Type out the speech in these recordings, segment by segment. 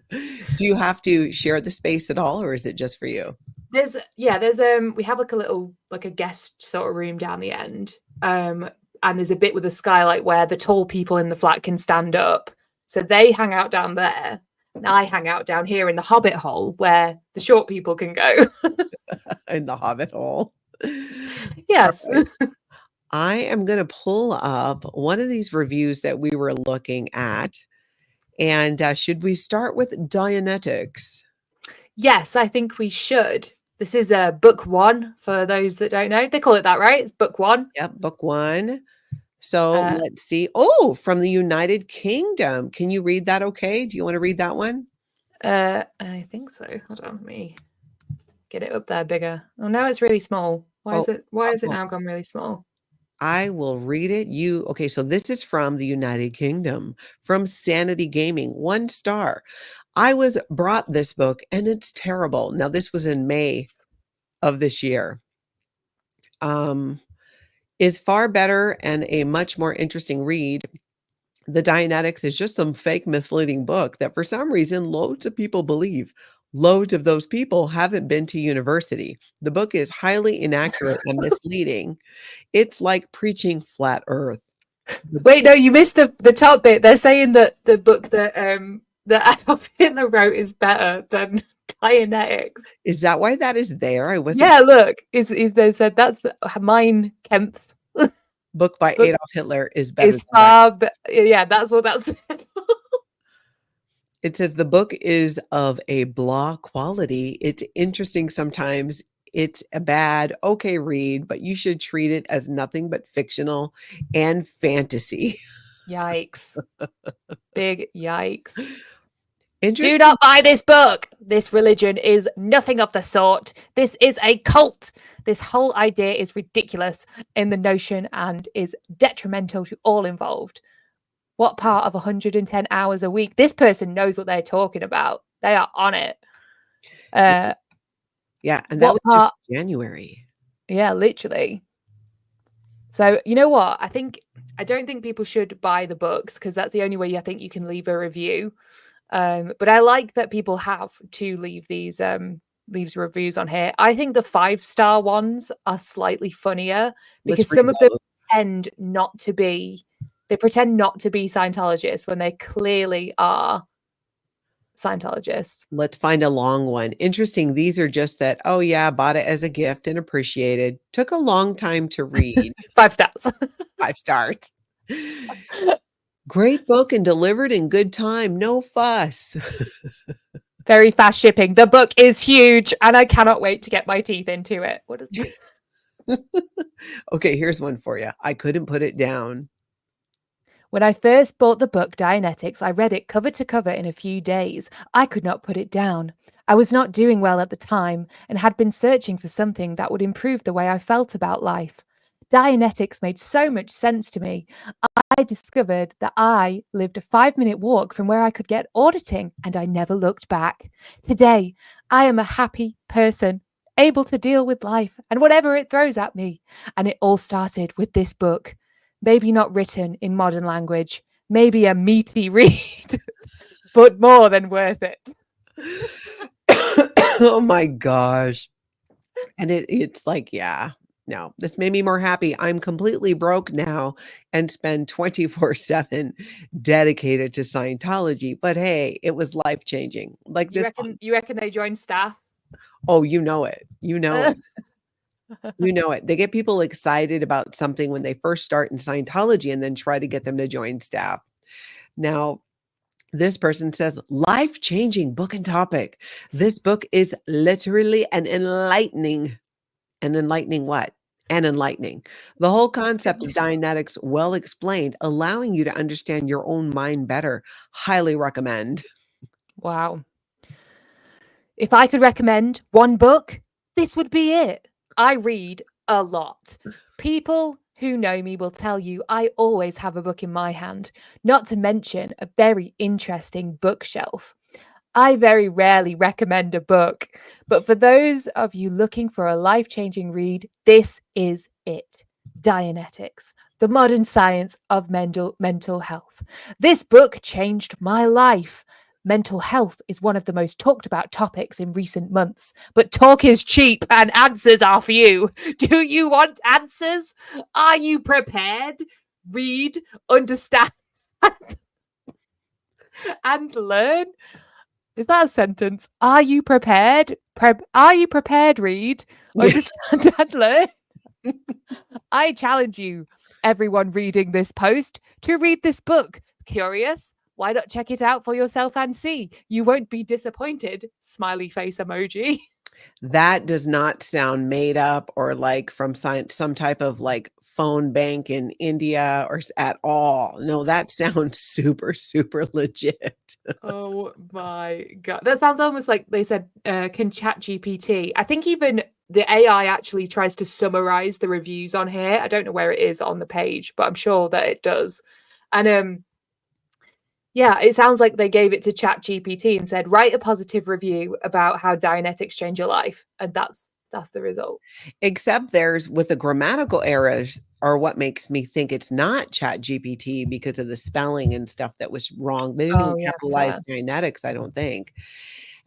Do you have to share the space at all, or is it just for you? There's we have like a little like a guest sort of room down the end. And there's a bit with a skylight where the tall people in the flat can stand up. So they hang out down there. And I hang out down here in the hobbit hole where the short people can go. In the Hobbit hole. Yes. All right. I am going to pull up one of these reviews that we were looking at. And should we start with Dianetics? Yes, I think we should. This is book one for those that don't know. They call it that, right? It's book one. Yep, book one. So let's see. Oh, from the United Kingdom. Can you read that okay? Do you want to read that one? I think so. Hold on, let me get it up there bigger. Oh, now it's really small. Why is it now gone really small? I will read it. Okay, so this is from the United Kingdom, from Sanity Gaming, 1 star. I was brought this book and it's terrible. Now, this was in May of this year. Is far better and a much more interesting read. The Dianetics is just some fake misleading book that for some reason loads of people believe. Loads of those people haven't been to university. The book is highly inaccurate and misleading. It's like preaching flat earth. Wait, no, you missed the top bit. They're saying that the book that Adolf Hitler wrote is better than Dianetics. Is that why that is there? I wasn't. Yeah, look, they said that's the Mein Kampf book by Adolf Hitler is better. Yeah, that's what that's. It says the book is of a blah quality. It's interesting sometimes. It's a bad, okay read, but you should treat it as nothing but fictional and fantasy. Yikes. Big yikes. Do not buy this book. This religion is nothing of the sort. This is a cult. This whole idea is ridiculous in the notion and is detrimental to all involved. What part of 110 hours a week? This person knows what they're talking about. They are on it. Yeah, and that was just January. Yeah, literally. So, you know what? I don't think people should buy the books because that's the only way I think you can leave a review. But I like that people have to leave these reviews on here. I think the 5-star ones are slightly funnier because some of them pretend not to be Scientologists when they clearly are Scientologists. Let's find a long one. Interesting. These are just that, oh yeah, bought it as a gift and appreciated. Took a long time to read. 5 stars. 5 stars. Great book and delivered in good time. No fuss. Very fast shipping. The book is huge and I cannot wait to get my teeth into it. What is this? Okay, here's one for you. I couldn't put it down. When I first bought the book Dianetics, I read it cover to cover in a few days. I could not put it down. I was not doing well at the time and had been searching for something that would improve the way I felt about life. Dianetics made so much sense to me. I discovered that I lived a 5-minute walk from where I could get auditing, and I never looked back. Today, I am a happy person, able to deal with life and whatever it throws at me. And it all started with this book. Maybe not written in modern language, maybe a meaty read, but more than worth it. Oh my gosh. And it's like, yeah, no, this made me more happy. I'm completely broke now and spend 24/7 dedicated to Scientology. But hey, it was life-changing. Like you reckon they join staff? Oh, you know it. You know it. You know it. They get people excited about something when they first start in Scientology and then try to get them to join staff. Now, this person says, life-changing book and topic. This book is literally an enlightening. An enlightening what? An enlightening. The whole concept of Dianetics well explained, allowing you to understand your own mind better. Highly recommend. Wow. If I could recommend one book, this would be it. I read a lot. People who know me will tell you I always have a book in my hand, not to mention a very interesting bookshelf. I very rarely recommend a book, but for those of you looking for a life-changing read, this is it. Dianetics, the modern science of mental health. This book changed my life. Mental health is one of the most talked about topics in recent months, but talk is cheap and answers are few. Do you want answers? Are you prepared? Read, understand, and learn. Is that a sentence? Are you prepared? Are you prepared? Read, understand, and learn. I challenge you, everyone reading this post, to read this book. Curious? Why not check it out for yourself and see? You won't be disappointed. Smiley face emoji. That does not sound made up or like from some type of like phone bank in India or at all. No, that sounds super, super legit. Oh my God. That sounds almost like they said, can ChatGPT. I think even the AI actually tries to summarize the reviews on here. I don't know where it is on the page, but I'm sure that it does. And yeah, it sounds like they gave it to ChatGPT and said, write a positive review about how Dianetics change your life. And that's the result. Except there's with the grammatical errors are what makes me think it's not Chat GPT because of the spelling and stuff that was wrong. They didn't even Oh, yeah, capitalize Dianetics, I don't think.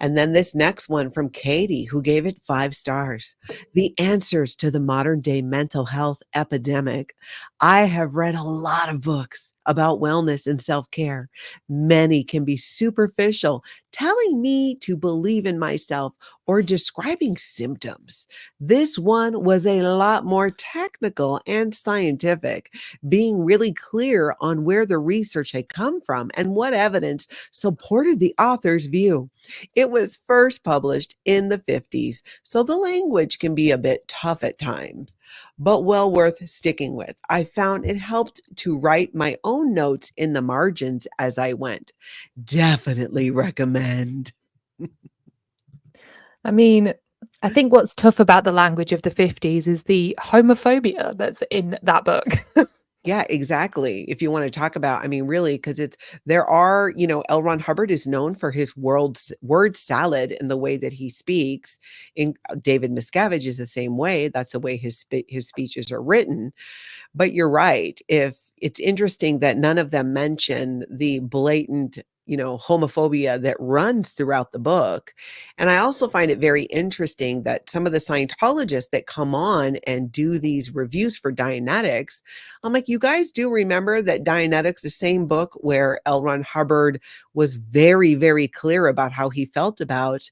And then this next one from Katie, who gave it 5 stars. The answers to the modern day mental health epidemic. I have read a lot of books about wellness and self care. Many can be superficial, telling me to believe in myself or describing symptoms. This one was a lot more technical and scientific, being really clear on where the research had come from and what evidence supported the author's view. It was first published in the 50s, so the language can be a bit tough at times, but well worth sticking with. I found it helped to write my own notes in the margins as I went. Definitely recommend. I mean, I think what's tough about the language of the 50s is the homophobia that's in that book. Yeah, exactly. If you want to talk about, I mean, really, because there are, L. Ron Hubbard is known for his word salad and the way that he speaks. In David Miscavige is the same way. That's the way his speeches are written. But you're right. If it's interesting that none of them mention the blatant, homophobia that runs throughout the book. And I also find it very interesting that some of the Scientologists that come on and do these reviews for Dianetics, I'm like, you guys do remember that Dianetics, the same book where L. Ron Hubbard was very, very clear about how he felt about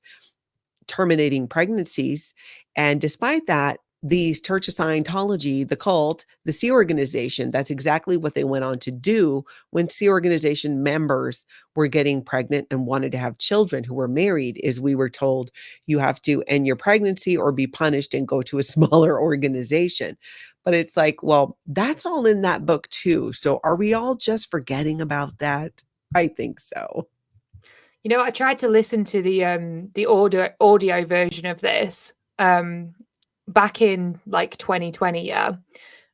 terminating pregnancies. And despite that, the Church of Scientology, the cult, the Sea Organization, that's exactly what they went on to do when Sea Organization members were getting pregnant and wanted to have children who were married, is we were told you have to end your pregnancy or be punished and go to a smaller organization. But it's like, well, that's all in that book too. So are we all just forgetting about that? I think so. I tried to listen to the audio version of this back in like 2020. Yeah,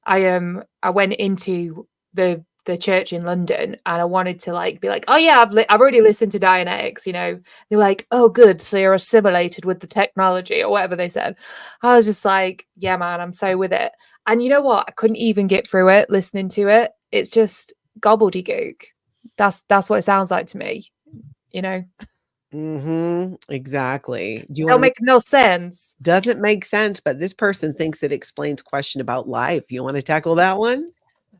I went into the church in London and I wanted to like be like, oh yeah, I've already listened to Dianetics. They're like, oh good, so you're assimilated with the technology or whatever they said. I was just like, yeah, man, I'm so with it. And you know what? I couldn't even get through it listening to it. It's just gobbledygook. That's what it sounds like to me. Exactly. Do you Don't want to make no sense. doesn't make sense, but this person thinks it explains question about life. You want to tackle that one?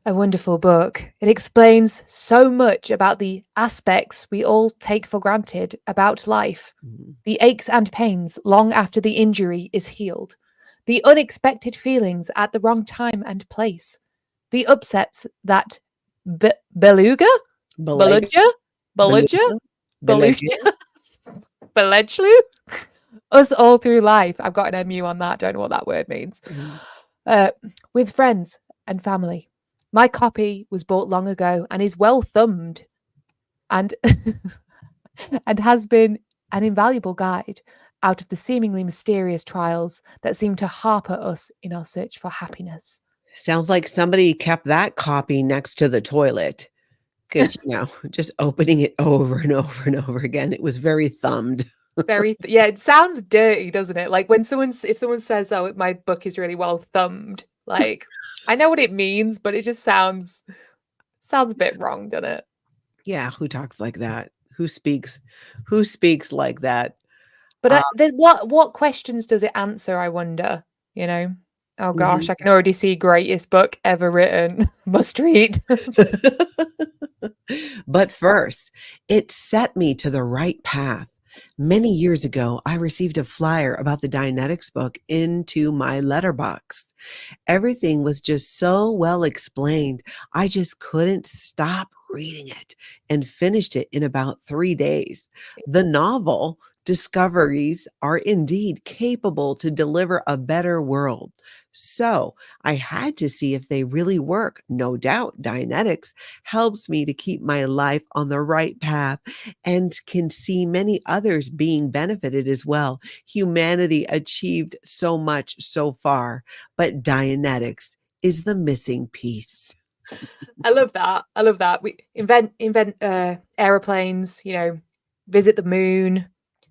A wonderful book. It explains so much about the aspects we all take for granted about life. Mhm. The aches and pains long after the injury is healed. The unexpected feelings at the wrong time and place. The upsets that beluga? Beleg Beluga? Beluga? Beluga? Beluga? Beluga? Beledgelu? Us all through life. I've got an MU on that. Don't know what that word means. Mhm. With friends and family. My copy was bought long ago and is well thumbed and and has been an invaluable guide out of the seemingly mysterious trials that seem to harp at us in our search for happiness. Sounds like somebody kept that copy next to the toilet because, just opening it over and over and over again, it was very thumbed. Yeah, it sounds dirty, doesn't it? Like if someone says, "Oh, my book is really well thumbed," Like, I know what it means, but it just sounds a bit wrong, doesn't it? Yeah, who talks like that? Who speaks like that? But what questions does it answer, I wonder, you know? Oh gosh, Mhm. I can already see greatest book ever written. Must read. But first, it set me to the right path. Many years ago, I received a flyer about the Dianetics book into my letterbox. Everything was just so well explained. I just couldn't stop reading it and finished it in about 3 days. The novel discoveries are indeed capable to deliver a better world. So I had to see if they really work. No doubt, Dianetics helps me to keep my life on the right path and can see many others being benefited as well. Humanity achieved so much so far, but Dianetics is the missing piece. I love that. I love that. We invent aeroplanes, visit the moon,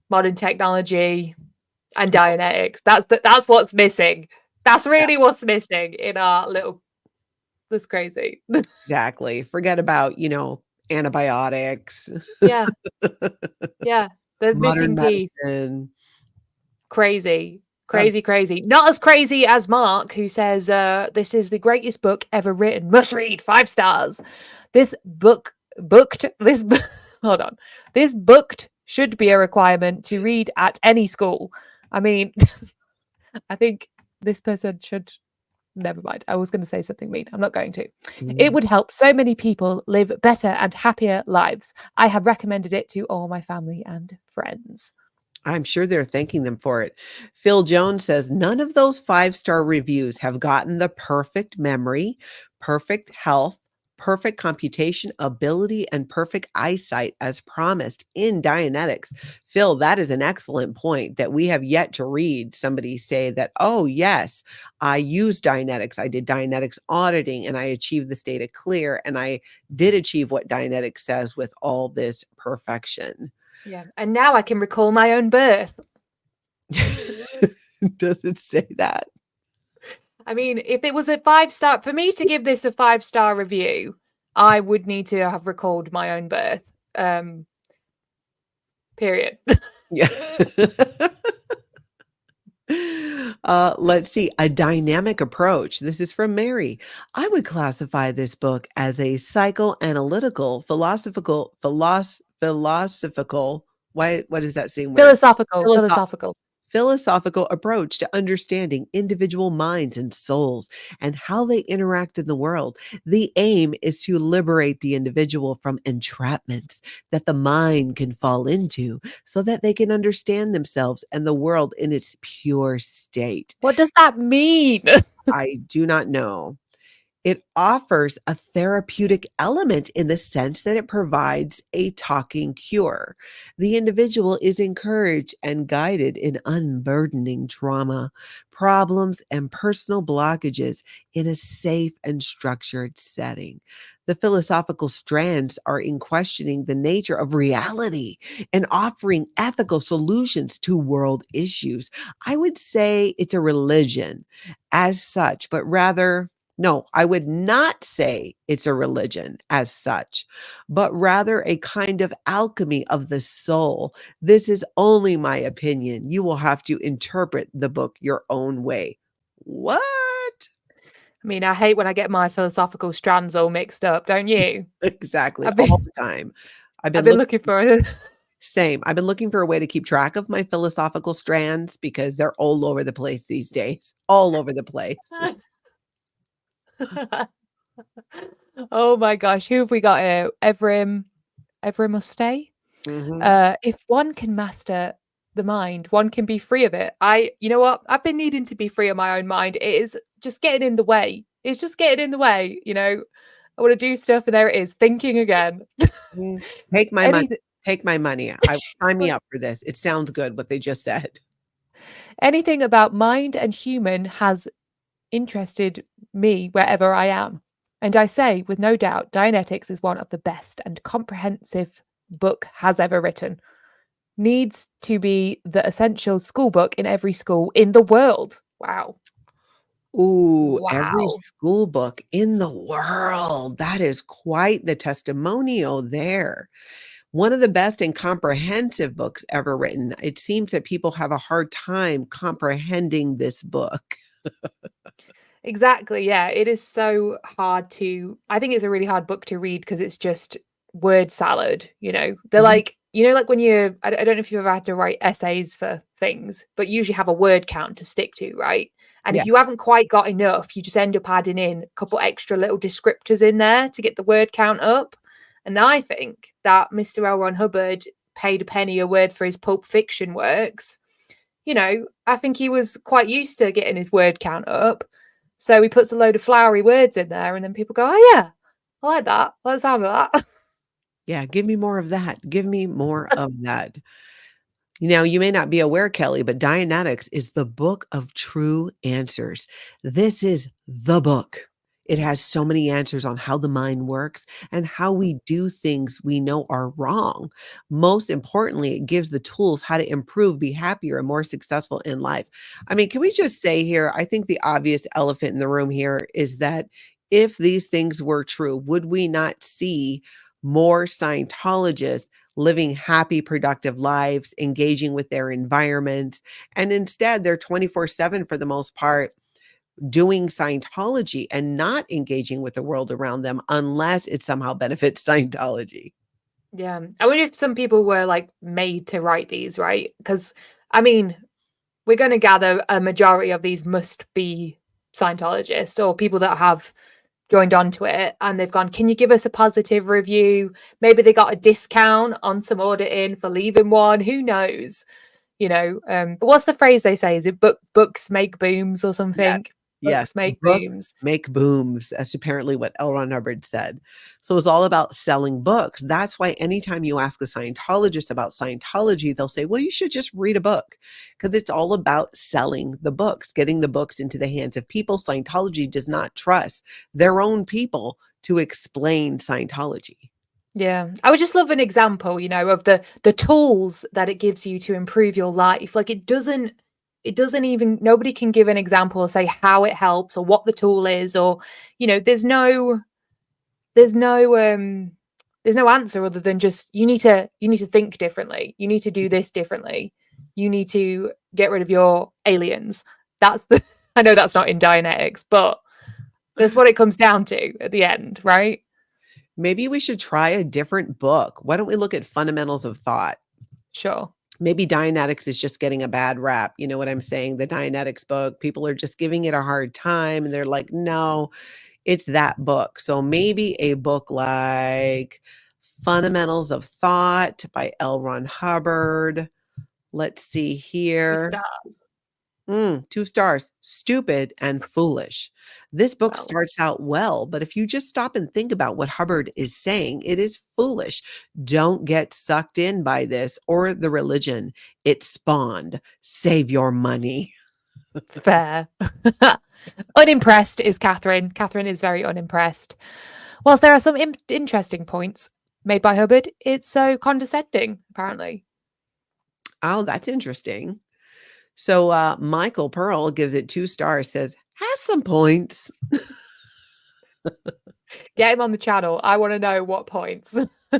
modern technology, and Dianetics. That's what's missing. That's Yeah, really what's missing in our little. That's crazy. exactly. Forget about, antibiotics, Yeah, yeah. The modern missing piece. medicine. Crazy, crazy, Abs- crazy. Not as crazy as Mark, who says this is the greatest book ever written. Must read, 5 stars. This book booked. Hold on. This booked should be a requirement to read at any school. I mean, I think this person should. Never mind. I was going to say something mean. I'm not going to. It Mm. would help so many people live better and happier lives. I have recommended it to all my family and friends. I'm sure they're thanking them for it. Phil Jones says none of those 5-star reviews have gotten the perfect memory, perfect health, perfect computation ability, and perfect eyesight as promised in Dianetics. Phil, that is an excellent point that we have yet to read somebody say that, oh, yes, I used Dianetics. I did Dianetics auditing and I achieved this data clear. And I did achieve what Dianetics says with all this perfection. Yeah. And now I can recall my own birth. Does it say that? I mean, if it was a 5-star, for me to give this a 5-star review, I would need to have recalled my own birth. Period. Yeah. Let's see. A dynamic approach. This is from Mary. I would classify this book as a psychoanalytical, philosophical. Why? What does that seem weird? Philosophical, Philosoph- philosophical. philosophical approach to understanding individual minds and souls and how they interact in the world. The aim is to liberate the individual from entrapments that the mind can fall into so that they can understand themselves and the world in its pure state. What does that mean? I do not know. It offers a therapeutic element in the sense that it provides a talking cure. The individual is encouraged and guided in unburdening trauma, problems, and personal blockages in a safe and structured setting. The philosophical strands are in questioning the nature of reality and offering ethical solutions to world issues. I would say it's a religion as such, but rather no, I would not say it's a religion as such, but rather a kind of alchemy of the soul. This is only my opinion. You will have to interpret the book your own way. What? I mean, I hate when I get my philosophical strands all mixed up, don't you? Exactly. I've All been the time. I've I've been been looking looking for it. same. I've been looking for a way to keep track of my philosophical strands because they're all over the place these days. All over the place. Oh my gosh, who have we got here? Evrim must stay. Mhm. If one can master the mind, one can be free of it. You know what? I've been needing to be free of my own mind. It is just getting in the way. It's just getting in the way. I want to do stuff, and there it is, thinking again. Mm. Take my money. Anything, Take my money. I sign me up for this. It sounds good what they just said. anything about mind and human has interested me wherever I am. And I say, with no doubt, Dianetics is one of the best and comprehensive book has ever written. Needs to be the essential school book in every school in the world. Wow. Ooh, every Wow. school book in the world. That is quite the testimonial there. One of the best and comprehensive books ever written. It seems that people have a hard time comprehending this book. Exactly, yeah, it is so hard to I think it's a really hard book to read because it's just word salad, you know? They're Mhm. like like when I don't know if you've ever had to write essays for things, but you usually have a word count to stick to, right? And Yeah. if you haven't quite got enough, you just end up adding in a couple extra little descriptors in there to get the word count up. And I think that Mr. L. Ron Hubbard paid a penny a word for his Pulp Fiction works. I think he was quite used to getting his word count up. So he puts a load of flowery words in there, and then people go, "Oh yeah, I like that. Let's have that." Yeah, give me more of that. Give me more of that. You may not be aware, Kelly, but Dianetics is the book of true answers. This is the book. It has so many answers on how the mind works and how we do things we know are wrong. Most importantly, it gives the tools how to improve, be happier, and more successful in life. I mean, can we just say here? I think the obvious elephant in the room here is that if these things were true, would we not see more Scientologists living happy, productive lives, engaging with their environments. And instead, they're 24/7 for the most part doing Scientology and not engaging with the world around them unless it somehow benefits Scientology. Yeah, I wonder if some people were like made to write these, right? Because I mean, we're going to gather a majority of these must be Scientologists or people that have joined onto it and they've gone, can you give us a positive review? Maybe they got a discount on some auditing for leaving one. Who knows? But what's the phrase they say? Is it books make booms or Yes. something? Yes. Books make Books booms. make booms. That's apparently what L. Ron Hubbard said. So it's all about selling books. That's why anytime you ask a Scientologist about Scientology, they'll say, well, you should just read a book because it's all about selling the books, getting the books into the hands of people. Scientology does not trust their own people to explain Scientology. Yeah. I would just love an example, of the tools that it gives you to improve your life. Like it doesn't even nobody can give an example or say how it helps or what the tool is or there's no there's no answer other than just you need to think differently. You need to do this differently. You need to get rid of your aliens. That's the I know that's not in Dianetics, but that's what it comes down to at the end, right? Maybe we should try a different book. Why don't we look at fundamentals of thought? Sure. Maybe Dianetics is just getting a bad rap. You know what I'm saying? The Dianetics book, people are just giving it a hard time and they're like, no, it's that book. So maybe a book like Fundamentals of Thought by L. Ron Hubbard. Let's see You here. start. 2 stars. Stupid and foolish. This book Well, starts out well, but if you just stop and think about what Hubbard is saying, it is foolish. Don't get sucked in by this or the religion it spawned. Save your money. fair. Unimpressed is Catherine. Catherine is very unimpressed. Whilst there are some interesting points made by Hubbard, it's so condescending, apparently. Oh, that's interesting. So Michael Pearl gives it 2 stars, says, has some points. Get him on the channel. I want to know what points. Oh,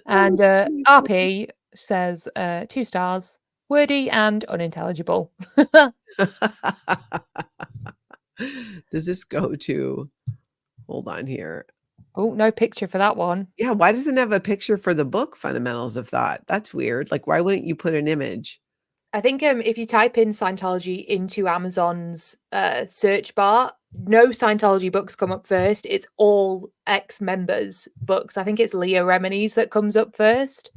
And RP says 2 stars, wordy and unintelligible. Does this go to hold on here. Oh, no picture for that one. Yeah, why doesn't it have a picture for the book Fundamentals of Thought? That's weird. Like, why wouldn't you put an image? I think if you type in Scientology into Amazon's search bar, no Scientology books come up first. It's all ex-members books. I think it's Leah Remini's that comes up first,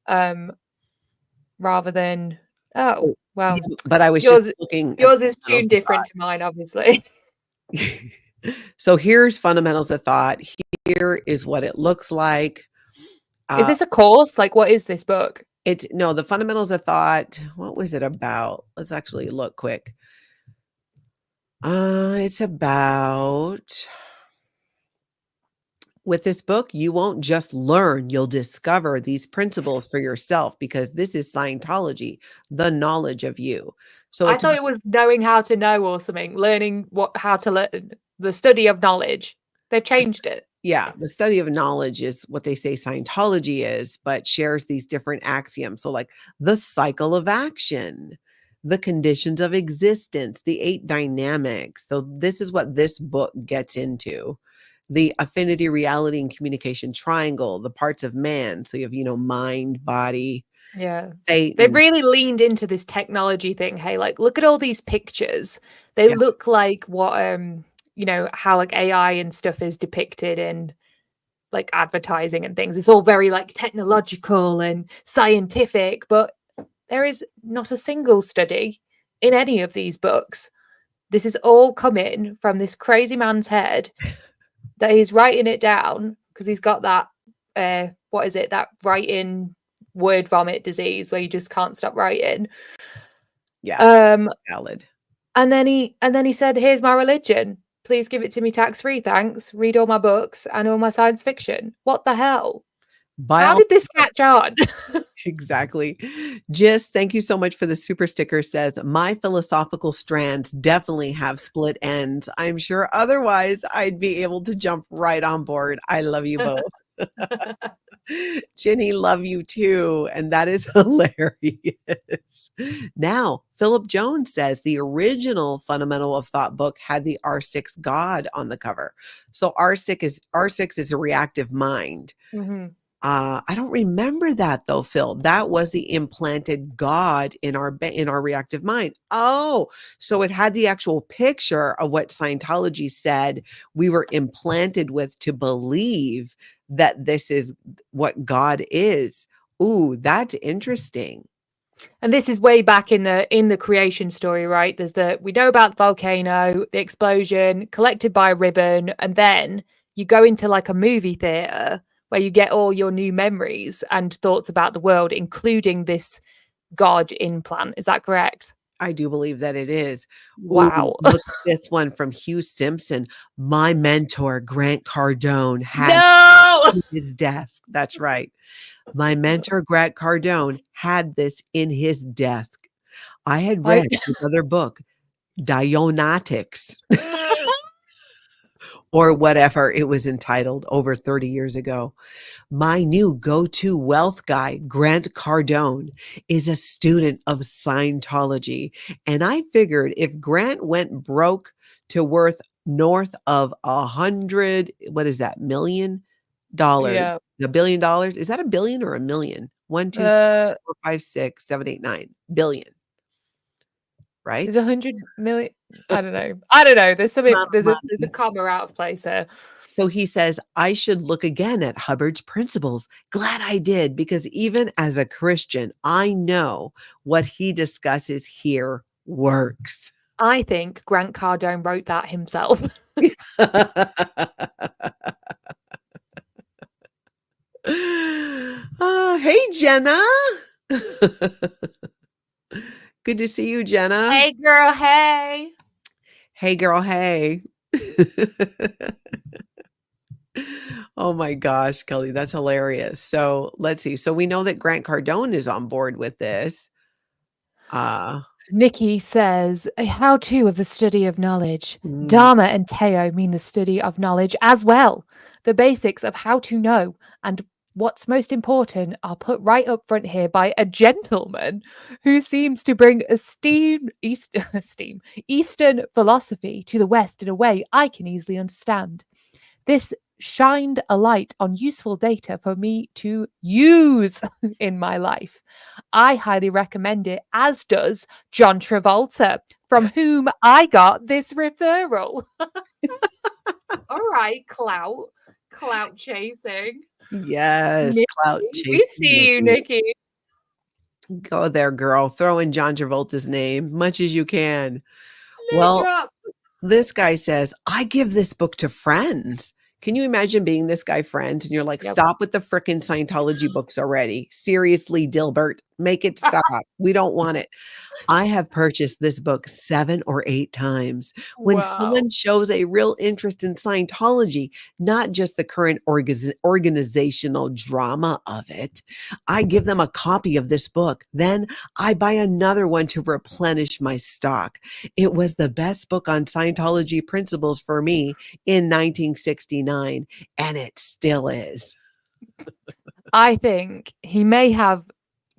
rather than Oh, well, yeah, but I was just yours looking at yours is tuned Fundamentals of different to mine, obviously. Thought. So here's Fundamentals of Thought. Here is what it looks like. Is Uh, this a course? Like, what is this book? it's no, the Fundamentals of Thought. What was it about? Let's actually look quick. It's about with this book, you won't just learn, you'll discover these principles for yourself because this is Scientology, the knowledge of you. So I it thought it was knowing how to know or something, learning how to learn, the study of knowledge. They've changed it. Yeah, the study of knowledge is what they say Scientology is, but shares these different axioms. So, like the cycle of action, the conditions of existence, the 8 dynamics. So, this is what this book gets into. The affinity, reality, and communication triangle, the parts of man. So, you have, mind, body, Yeah. fate, They've and really leaned into this technology thing. Hey, like, look at all these pictures. They yeah, look like what, how like AI and stuff is depicted in like advertising and things. It's all very like technological and scientific, but there is not a single study in any of these books. This is all coming from this crazy man's head that he's writing it down because he's got that what is it, that writing word vomit disease where you just can't stop writing. yeah, Um valid. and then he said, here's my religion. Please give it to me tax free, thanks. Read all my books and all my science fiction. What the hell? By How all did this catch on? exactly. Just thank you so much for the super sticker says, my philosophical strands definitely have split ends. I'm sure otherwise I'd be able to jump right on board. I love you both. Jenny, love you too. And that is hilarious. Now, Philip Jones says the original Fundamental of Thought book had the R6 God on the cover. So R6 is a reactive mind. Mhm. I don't remember that though, Phil. That was the implanted God in our reactive mind. Oh, so it had the actual picture of what Scientology said we were implanted with to believe that this is what God is. Ooh, that's interesting. And this is way back in the creation story, right? We know about the volcano, the explosion, collected by a ribbon, and then you go into like a movie theater where you get all your new memories and thoughts about the world, including this God implant. Is that correct? I do believe that it is. Ooh, Wow. look at this one from Hugh Simpson. My mentor, Grant Cardone, had No! in his desk. That's right. My mentor, Grant Cardone, had this in his desk. I had I read his other book, Dianetics, or whatever it was entitled over 30 years ago. My new go-to wealth guy, Grant Cardone, is a student of Scientology. And I figured if Grant went broke to worth north of 100, what is that, $1 million? yeah. $1 billion? Is that a billion or a million? One, two, three, Uh four, five, six, seven, eight, 9 billion, is right? 100 million. I don't know. I don't know. There's something Amount of there's a money. comma out of place here. So he says, I should look again at Hubbard's principles. Glad I did, because even as a Christian, I know what he discusses here works. I think Grant Cardone wrote that himself. Hey, Jenna. Good to see you, Jenna. Hey girl, hey. Hey, girl. Hey. Oh my gosh, Kelly, that's hilarious. So let's see. So we know that Grant Cardone is on board with this. Uh, Nikki says, a how to of the study of knowledge. mm, Dharma and Teo mean the study of knowledge as well. The basics of how to know and what's most important are put right up front here by a gentleman who seems to bring Eastern philosophy to the West in a way I can easily understand. This shined a light on useful data for me to use in my life. I highly recommend it, as does John Travolta, from whom I got this referral. All right, clout chasing. yes, Nikki, clout we chasing see you, Nikki. Nikki. Go there, girl. Throw in John Travolta's name much as you can. Name Well, drop. this guy says, I give this book to friends. Can you imagine being this guy friends and you're like, Yep. stop with the frickin' Scientology books already? Seriously, Dilbert. Make it stop. We don't want it. I have purchased this book 7 or 8 times. When Wow. someone shows a real interest in Scientology, not just the current organizational drama of it, I give them a copy of this book. Then I buy another one to replenish my stock. It was the best book on Scientology principles for me in 1969, and it still is. I think he may have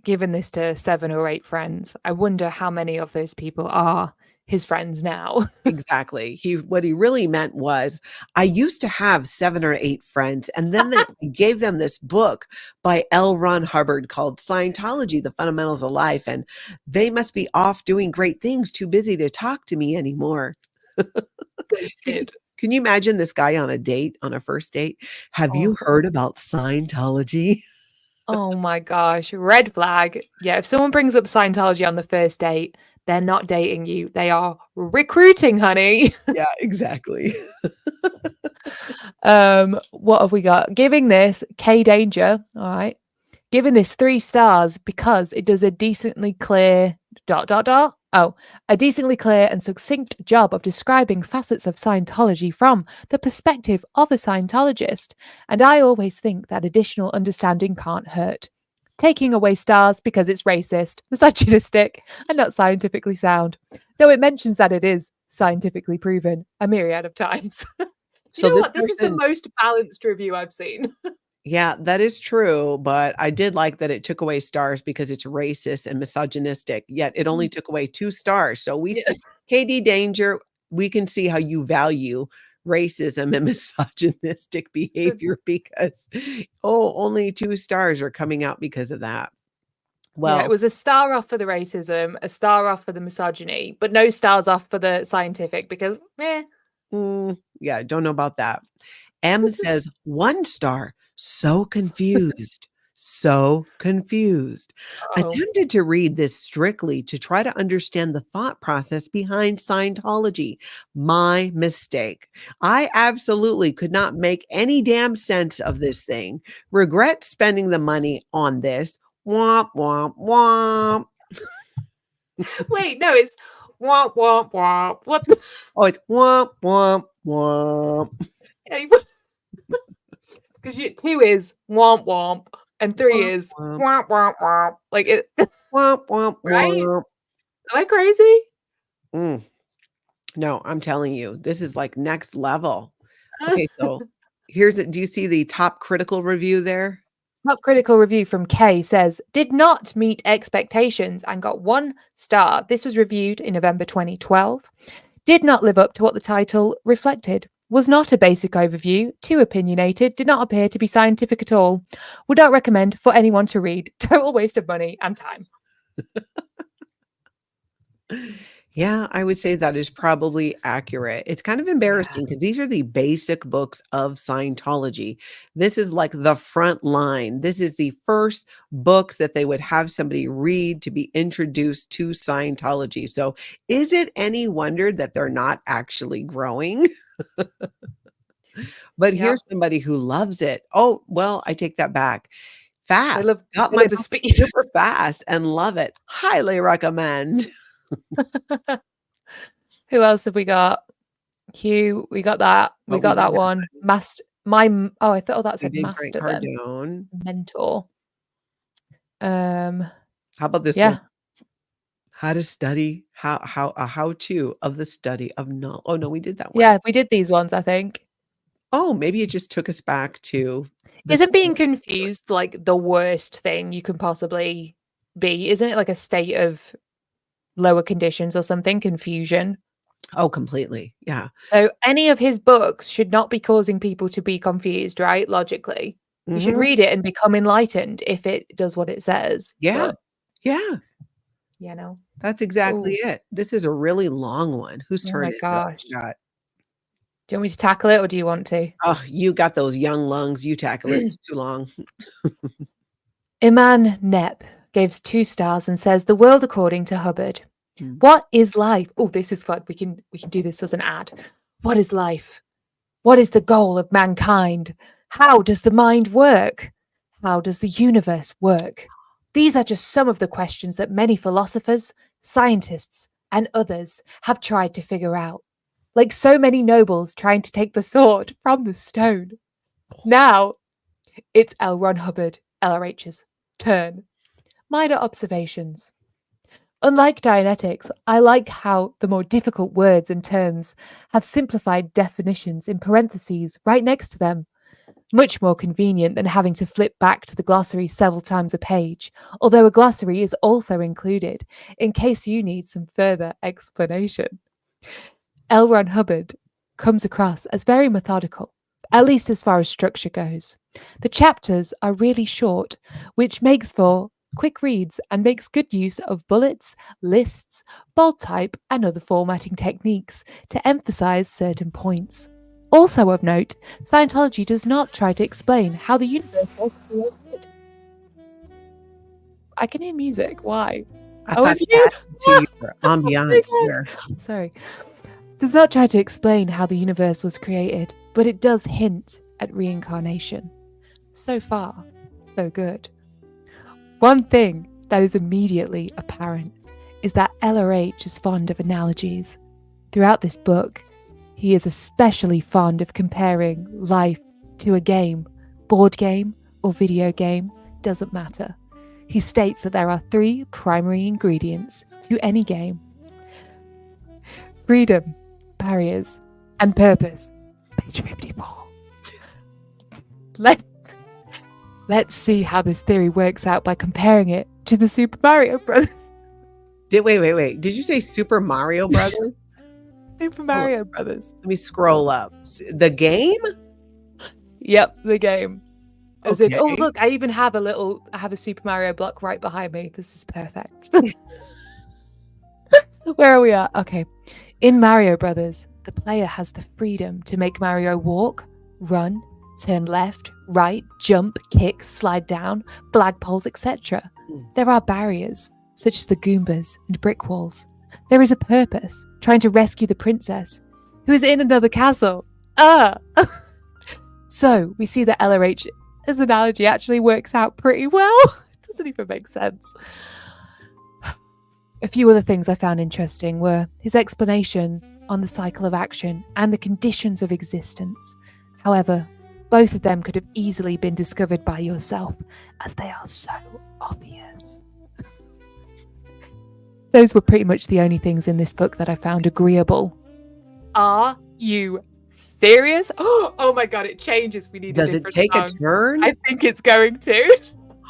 given this to 7 or 8 friends. I wonder how many of those people are his friends now. Exactly. What he really meant was, I used to have 7 or 8 friends, and then they gave them this book by L. Ron Hubbard called Scientology: The Fundamentals of Life, and they must be off doing great things, too busy to talk to me anymore. Can Ghosted. can you imagine this guy on a date, on a first date? "Have you Oh. heard about Scientology?" Oh my gosh, red flag. Yeah, if someone brings up Scientology on the first date, they're not dating you. They are recruiting, honey. Yeah, exactly. What have we got? Giving this K Danger, all right. Giving this 3 stars because it does a decently clear a decently clear and succinct job of describing facets of Scientology from the perspective of a Scientologist. And I always think that additional understanding can't hurt. Taking away stars because it's racist, misogynistic, and not scientifically sound. Though it mentions that it is scientifically proven a myriad of times. You So know this what? This is the person most balanced review I've seen. Yeah, that is true, but I did like that it took away stars because it's racist and misogynistic, yet it only took away 2 stars, so we Yeah. see KD Danger, we can see how you value racism and misogynistic behavior because, only 2 stars are coming out because of that. Yeah, it Well, was a star off for the racism, a star off for the misogyny, but no stars off for the scientific because, meh. yeah, don't know about that. M says, "1 star, so confused, so confused. Oh, Attempted to read this strictly to try to understand the thought process behind Scientology. My mistake. I absolutely could not make any damn sense of this thing. Regret spending the money on this. Womp, womp, womp." wait, no, it's womp womp womp. What the? Oh, it's womp, womp, womp. Because 2 is womp womp and 3 Womp, is womp, womp womp womp. Like it, womp, womp, right? womp. Am I crazy? Mm. No, I'm telling you, this is like next level. Okay, so here's it. Do you see the top critical review there? Top critical review from Kay says, did not meet expectations and got 1 star. This was reviewed in November 2012. Did not live up to what the title reflected. Was not a basic overview, too opinionated, did not appear to be scientific at all. Would not recommend for anyone to read. Total waste of money and time. Yeah, I would say that is probably accurate. It's kind of Yeah. embarrassing because these are the basic books of Scientology. This is like the front line. This is the first books that they would have somebody read to be introduced to Scientology. So, is it any wonder that they're not actually growing? But Yep. here's somebody who loves it. Oh, well, I take that back. They Fast. love Got they my love the book speed. super fast and love it. Highly recommend. Who else have we got? Q, we got that. We But we got did that that one. one. I thought that We said did Grant master then. Cardone. Mentor. Um, How about this one? yeah. How to study, how a how-to of the study of knowledge. Oh, no, we did that one. Yeah, we did these ones, I think. Oh, maybe it just took us back to the Isn't being start. confused like the worst thing you can possibly be? Isn't it like a state of lower conditions or something? Confusion. Oh, completely. Yeah. So any of his books should not be causing people to be confused, right? Logically. You should Mhm. read it and become enlightened if it does what it says. Yeah. But, Yeah. you know, That's exactly oh, it. This is a really long one. Whose oh turn my is it? gosh. I forgot. Do you want me to tackle it or do you want to? Oh, you got those young lungs. You tackle it. It's too long. Iman Nep gives 2 stars and says, "The world according to Hubbard. Mm. What is life?" Oh, this is fun. We can do this as an ad. What is life? What is the goal of mankind? How does the mind work? How does the universe work? These are just some of the questions that many philosophers, scientists, and others have tried to figure out. Like so many nobles trying to take the sword from the stone. Now, it's L. Ron Hubbard, LRH's, turn. Minor observations. Unlike Dianetics, I like how the more difficult words and terms have simplified definitions in parentheses right next to them. Much more convenient than having to flip back to the glossary several times a page, although a glossary is also included in case you need some further explanation. L. Ron Hubbard comes across as very methodical, at least as far as structure goes. The chapters are really short, which makes for quick reads and makes good use of bullets, lists, bold type, and other formatting techniques to emphasize certain points. Also of note, Scientology does not try to explain how the universe was created. I can hear music. Why? I thought you to your ambiance here. Sorry. Does not try to explain how the universe was created, but it does hint at reincarnation. So far, so good. One thing that is immediately apparent is that LRH is fond of analogies. Throughout this book, he is especially fond of comparing life to a game, board game or video game, doesn't matter. He states that there are 3 primary ingredients to any game: freedom, barriers, and purpose. Page 54. Let's see how this theory works out by comparing it to the Super Mario Brothers. Wait. Did you say Super Mario Brothers? Super Mario Brothers. Let me scroll up. The game? Yep, the game. As Okay. in, oh look, I even have a Super Mario block right behind me. This is perfect. Where are we at? Okay. In Mario Brothers, the player has the freedom to make Mario walk, run, turn left, right, jump, kick, slide down, flagpoles, etc. There are barriers, such as the Goombas and brick walls. There is a purpose, trying to rescue the princess, who is in another castle. So, we see that LRH's analogy actually works out pretty well. It doesn't even make sense. A few other things I found interesting were his explanation on the cycle of action and the conditions of existence. However, both of them could have easily been discovered by yourself, as they are so obvious. Those were pretty much the only things in this book that I found agreeable. Are you serious? Oh my god, it changes. We need Does it take a turn? I think it's going to.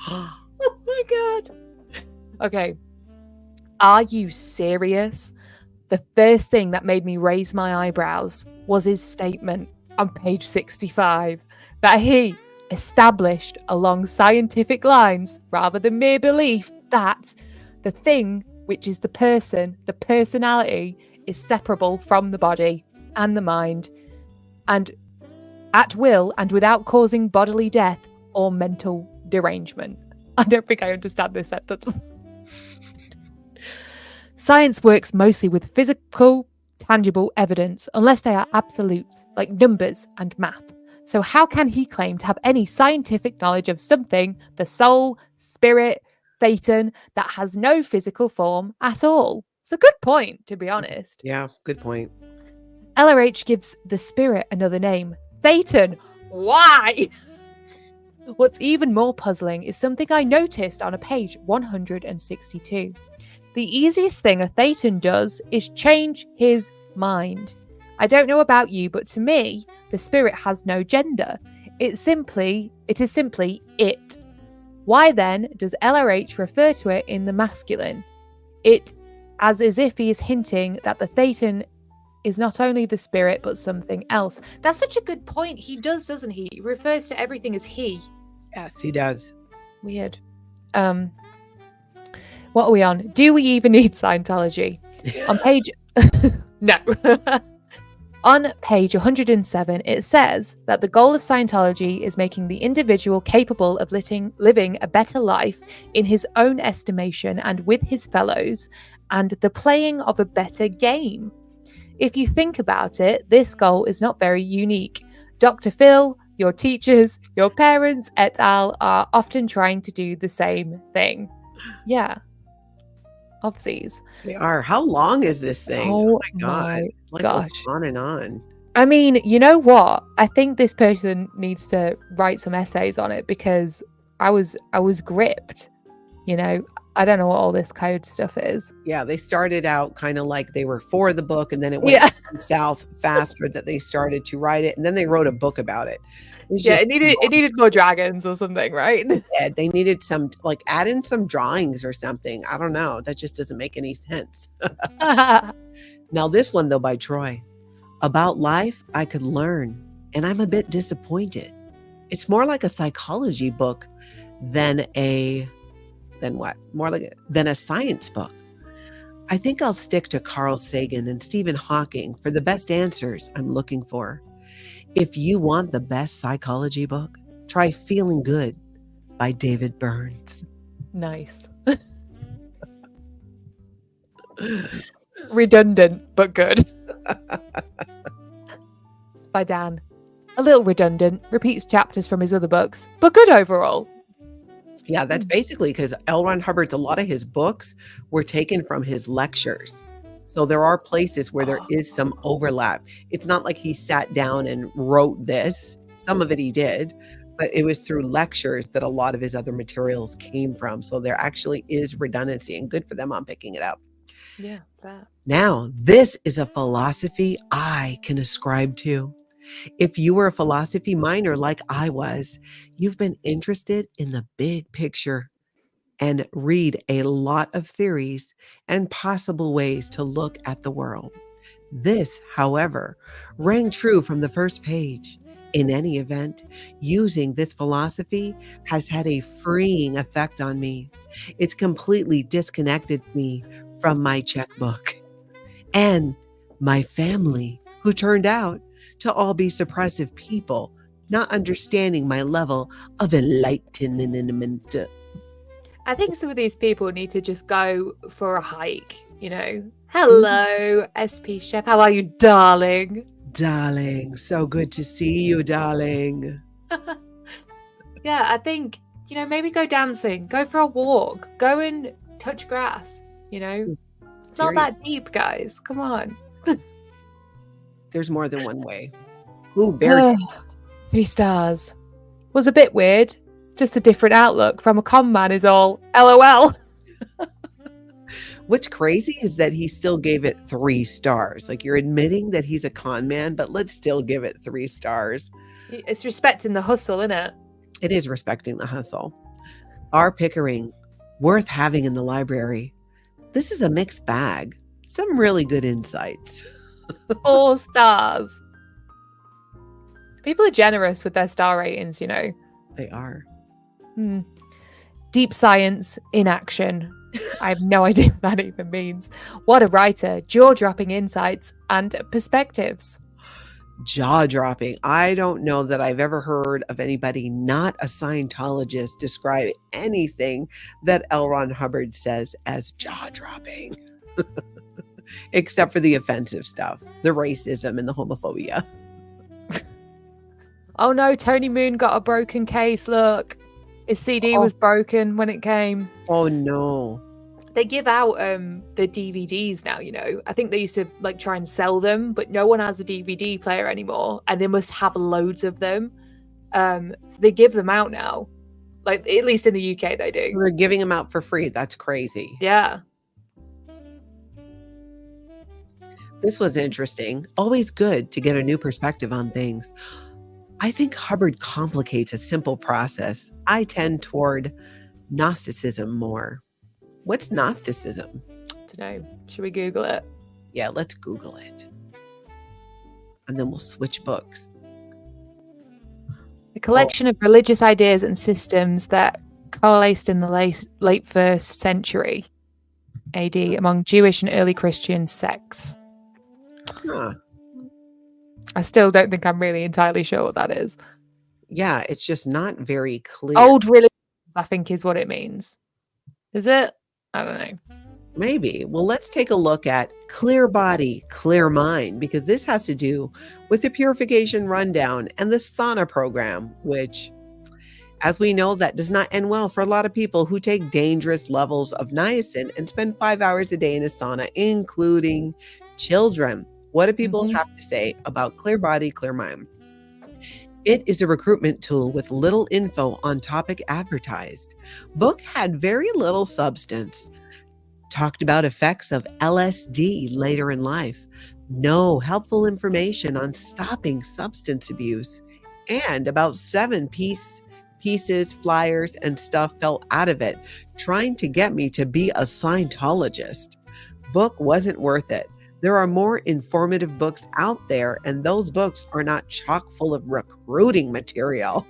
Oh my god. Okay. Are you serious? The first thing that made me raise my eyebrows was his statement on page 65 that he established along scientific lines rather than mere belief that the thing, which is the person, the personality, is separable from the body and the mind, and at will and without causing bodily death or mental derangement. I don't think I understand this sentence. Science works mostly with physical, tangible evidence, unless they are absolutes, like numbers and math. So how can he claim to have any scientific knowledge of something, the soul, spirit, Thetan, that has no physical form at all? It's a good point, to be honest. Yeah, good point. LRH gives the spirit another name, Thetan. Why? What's even more puzzling is something I noticed on a page 162. The easiest thing a Thetan does is change his mind. I don't know about you, but to me, the spirit has no gender. It is simply it. Why then does LRH refer to it in the masculine? It as if he is hinting that the Thetan is not only the spirit, but something else. That's such a good point. He does, doesn't he? He refers to everything as he. Yes, he does. Weird. What are we on? Do we even need Scientology? On page... No. On page 107, it says that the goal of Scientology is making the individual capable of living a better life in his own estimation and with his fellows, and the playing of a better game. If you think about it, this goal is not very unique. Dr. Phil, your teachers, your parents, et al. Are often trying to do the same thing. Yeah. Obviously. They are. How long is this thing? Oh My God. my It like goes gosh. on and on. I mean, you know what? I think this person needs to write some essays on it because I was gripped. You know, I don't know what all this code stuff is. Yeah, they started out kind of like they were for the book, and then it went Yeah. south faster that they started to write it, and then they wrote a book about it. It was Yeah, just it needed more dragons or something, right? they needed some like add in some drawings or something. I don't know. That just doesn't make any sense. Now this one though by Troy. About life I could learn, and I'm a bit disappointed. It's more like a psychology book than a science book. I think I'll stick to Carl Sagan and Stephen Hawking for the best answers I'm looking for. If you want the best psychology book, try Feeling Good by David Burns. Nice. Redundant, but good. By Dan. A little redundant, repeats chapters from his other books, but good overall. Yeah, that's basically because L. Ron Hubbard's, a lot of his books were taken from his lectures. So there are places where there is some overlap. It's not like he sat down and wrote this. Some of it he did, but it was through lectures that a lot of his other materials came from. So there actually is redundancy, and good for them on picking it up. Yeah, that. Now, this is a philosophy I can ascribe to. If you were a philosophy minor like I was, you've been interested in the big picture and read a lot of theories and possible ways to look at the world. This, however, rang true from the first page. In any event, using this philosophy has had a freeing effect on me. It's completely disconnected me from my checkbook and my family, who turned out to all be suppressive people, not understanding my level of enlightenment. I think some of these people need to just go for a hike, you know. Hello, SP Chef. How are you, darling? Darling, so good to see you, darling. Yeah, I think, you know, maybe go dancing, go for a walk, go and touch grass, you know. It's not that deep, guys. Come on. There's more than one way. Ooh, very 3 stars. Was a bit weird. Just a different outlook from a con man is all. LOL. What's crazy is that he still gave it 3 stars. Like, you're admitting that he's a con man, but let's still give it 3 stars. It's respecting the hustle, isn't it? It is respecting the hustle. R. Pickering, worth having in the library. This is a mixed bag. Some really good insights. 4 stars. People are generous with their star ratings, you know. They are. Deep science in action. I have no idea what that even means. What a writer. Jaw-dropping insights and perspectives. Jaw-dropping. I don't know that I've ever heard of anybody not a Scientologist describe anything that L. Ron Hubbard says as jaw-dropping. Except for the offensive stuff, the racism and the homophobia. Oh no, Tony Moon got a broken case. Look, his CD was broken when it came. Oh no. They give out the DVDs now, you know. I think they used to like try and sell them, but no one has a DVD player anymore, and they must have loads of them. So they give them out now. Like, at least in the UK they do. They're giving them out for free. That's crazy. Yeah. This was interesting. Always good to get a new perspective on things. I think Hubbard complicates a simple process. I tend toward Gnosticism more. What's Gnosticism? Don't know. Should we Google it? Yeah, let's Google it. And then we'll switch books. A collection of religious ideas and systems that coalesced in the late 1st century AD among Jewish and early Christian sects. Huh. I still don't think I'm really entirely sure what that is. Yeah, it's just not very clear. Old religions, I think, is what it means. Is it? I don't know. Maybe. Well, let's take a look at Clear Body, Clear Mind, because this has to do with the Purification Rundown and the sauna program, which As we know, that does not end well for a lot of people who take dangerous levels of niacin and spend 5 hours a day in a sauna, including children. What do people have to say about Clear Body, Clear Mind? It is a recruitment tool with little info on topic advertised. Book had very little substance. Talked about effects of LSD later in life. No helpful information on stopping substance abuse. And about 7 pieces, flyers, and stuff fell out of it, trying to get me to be a Scientologist. Book wasn't worth it. There are more informative books out there, and those books are not chock full of recruiting material.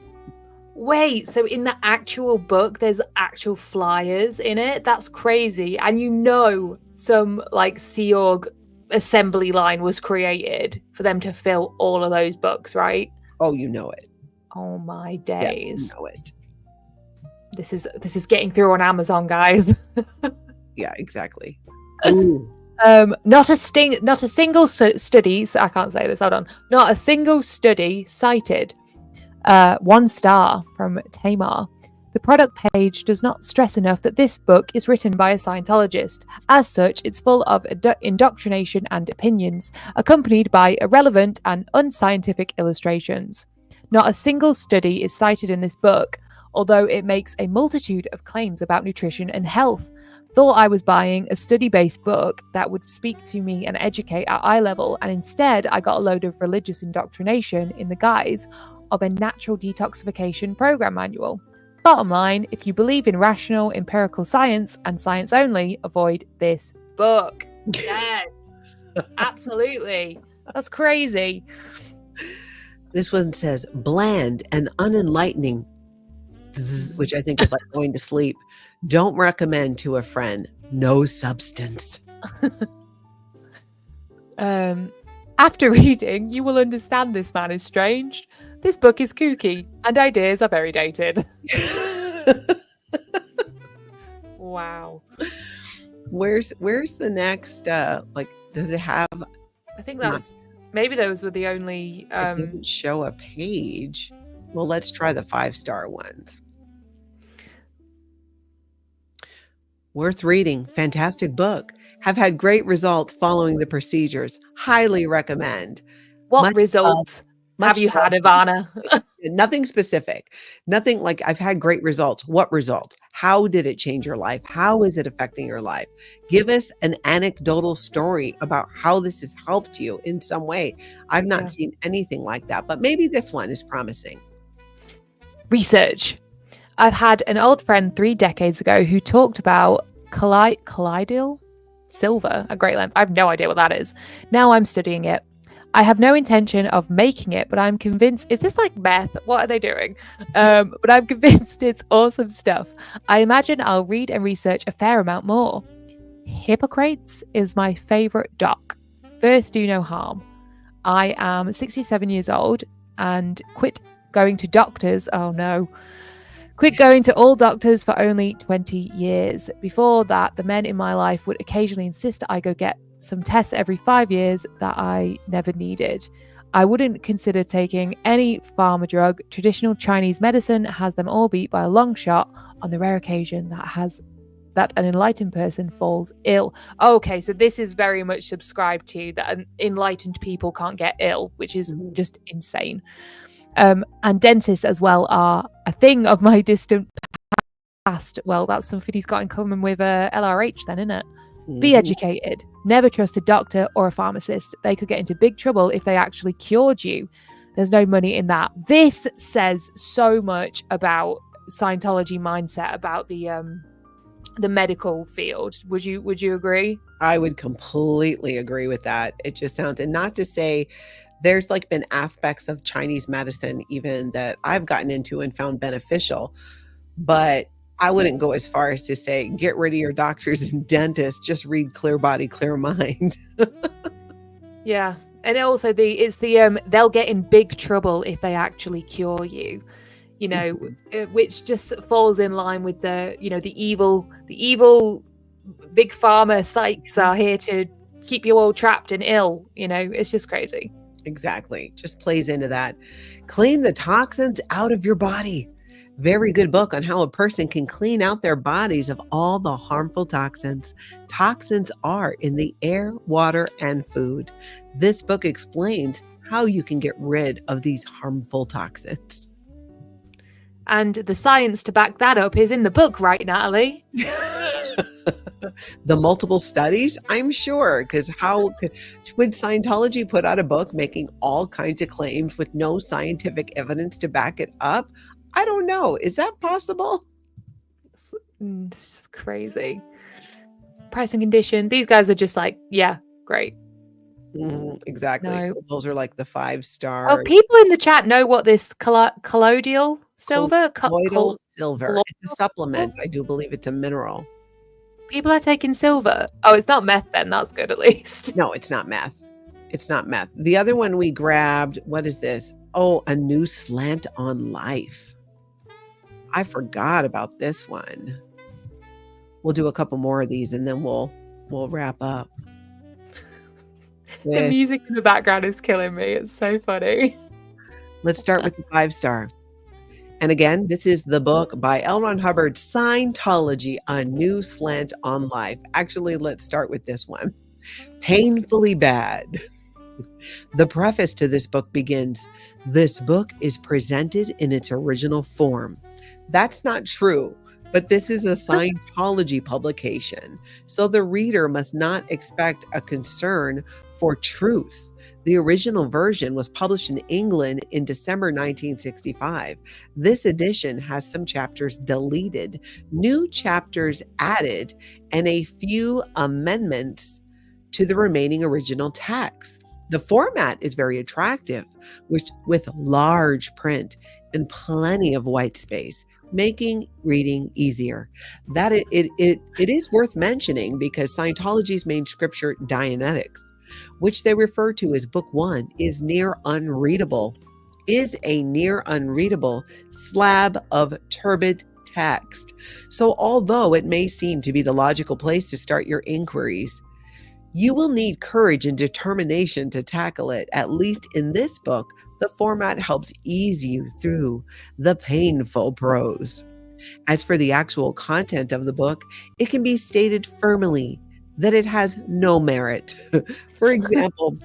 Wait, so in the actual book, there's actual flyers in it? That's crazy. And some like Sea Org assembly line was created for them to fill all of those books, right? Oh, you know it. Oh my days. Yeah, you know it. This is getting through on Amazon, guys. Yeah, exactly. Ooh. Not a single study. I can't say this. Hold on. Not a single study cited. 1 star from Tamar. The product page does not stress enough that this book is written by a Scientologist. As such, it's full of indoctrination and opinions, accompanied by irrelevant and unscientific illustrations. Not a single study is cited in this book, although it makes a multitude of claims about nutrition and health. Thought I was buying a study-based book that would speak to me and educate at eye level, and instead I got a load of religious indoctrination in the guise of a natural detoxification program manual. Bottom line, if you believe in rational empirical science and science only, avoid this book. Yes, absolutely. That's crazy. This one says bland and unenlightening, which I think is like going to sleep. Don't recommend to a friend. No substance. After reading, you will understand this man is strange. This book is kooky, and ideas are very dated. Wow. Where's the next? Does it have? I think maybe those were the only. It doesn't show a page. Well, let's try the 5-star ones. Worth reading. Fantastic book. Have had great results following the procedures. Highly recommend. What results have you had, Ivana? Nothing specific. Nothing like I've had great results. What results? How did it change your life? How is it affecting your life? Give us an anecdotal story about how this has helped you in some way. I've not seen anything like that, but maybe this one is promising. Research. I've had an old friend 3 decades ago who talked about colloidal silver at great length. I have no idea what that is. Now I'm studying it. I have no intention of making it, but I'm convinced, is this like meth? What are they doing? But I'm convinced it's awesome stuff. I imagine I'll read and research a fair amount more. Hippocrates is my favorite doc. First, do no harm. I am 67 years old and quit going to doctors. Oh no. Quit going to all doctors for only 20 years. Before that, the men in my life would occasionally insist that I go get some tests every 5 years that I never needed. I wouldn't consider taking any pharma drug. Traditional Chinese medicine has them all beat by a long shot on the rare occasion that an enlightened person falls ill. Okay, so this is very much subscribed to that enlightened people can't get ill, which is just insane. And dentists as well are a thing of my distant past. Well, that's something he's got in common with LRH then, isn't it? Be educated. Never trust a doctor or a pharmacist. They could get into big trouble if they actually cured you. There's no money in that. This says so much about Scientology mindset, about the medical field. Would you agree? I would completely agree with that. It just sounds, and not to say there's like been aspects of Chinese medicine even that I've gotten into and found beneficial, but I wouldn't go as far as to say, get rid of your doctors and dentists, just read Clear Body, Clear Mind. Yeah. And also they'll get in big trouble if they actually cure you, which just falls in line with the evil big pharma psychs are here to keep you all trapped and ill. It's just crazy. Exactly. Just plays into that. Clean the toxins out of your body. Very good book on how a person can clean out their bodies of all the harmful toxins. Toxins are in the air, water, and food. This book explains how you can get rid of these harmful toxins. And the science to back that up is in the book, right, Natalie? The multiple studies, I'm sure, because how would Scientology put out a book making all kinds of claims with no scientific evidence to back it up? I don't know. Is that possible? It's crazy. Price and condition. These guys are just like, yeah, great. Exactly. No. So those are like the 5-star. Oh, people in the chat know what this colloidal silver? Colloidal silver. It's a supplement. I do believe it's a mineral. People are taking silver. Oh, it's not meth then. That's good at least. No, it's not meth. It's not meth. The other one we grabbed, what is this? Oh, a new slant on life. I forgot about this one. We'll do a couple more of these and then we'll wrap up. The music in the background is killing me. It's so funny. Let's start with the 5-star. And again, this is the book by L. Ron Hubbard, Scientology, A New Slant on Life. Actually, let's start with this one. Painfully Bad. The preface to this book begins, "This book is presented in its original form." That's not true, but this is a Scientology publication, so the reader must not expect a concern for truth. The original version was published in England in December 1965. This edition has some chapters deleted, new chapters added, and a few amendments to the remaining original text. The format is very attractive, with large print and plenty of white space, making reading easier. That it is worth mentioning because Scientology's main scripture, Dianetics, which they refer to as Book 1, is a near unreadable slab of turbid text. So although it may seem to be the logical place to start your inquiries, you will need courage and determination to tackle it. At least in this book, the format helps ease you through the painful prose. As for the actual content of the book, it can be stated firmly that it has no merit. For example,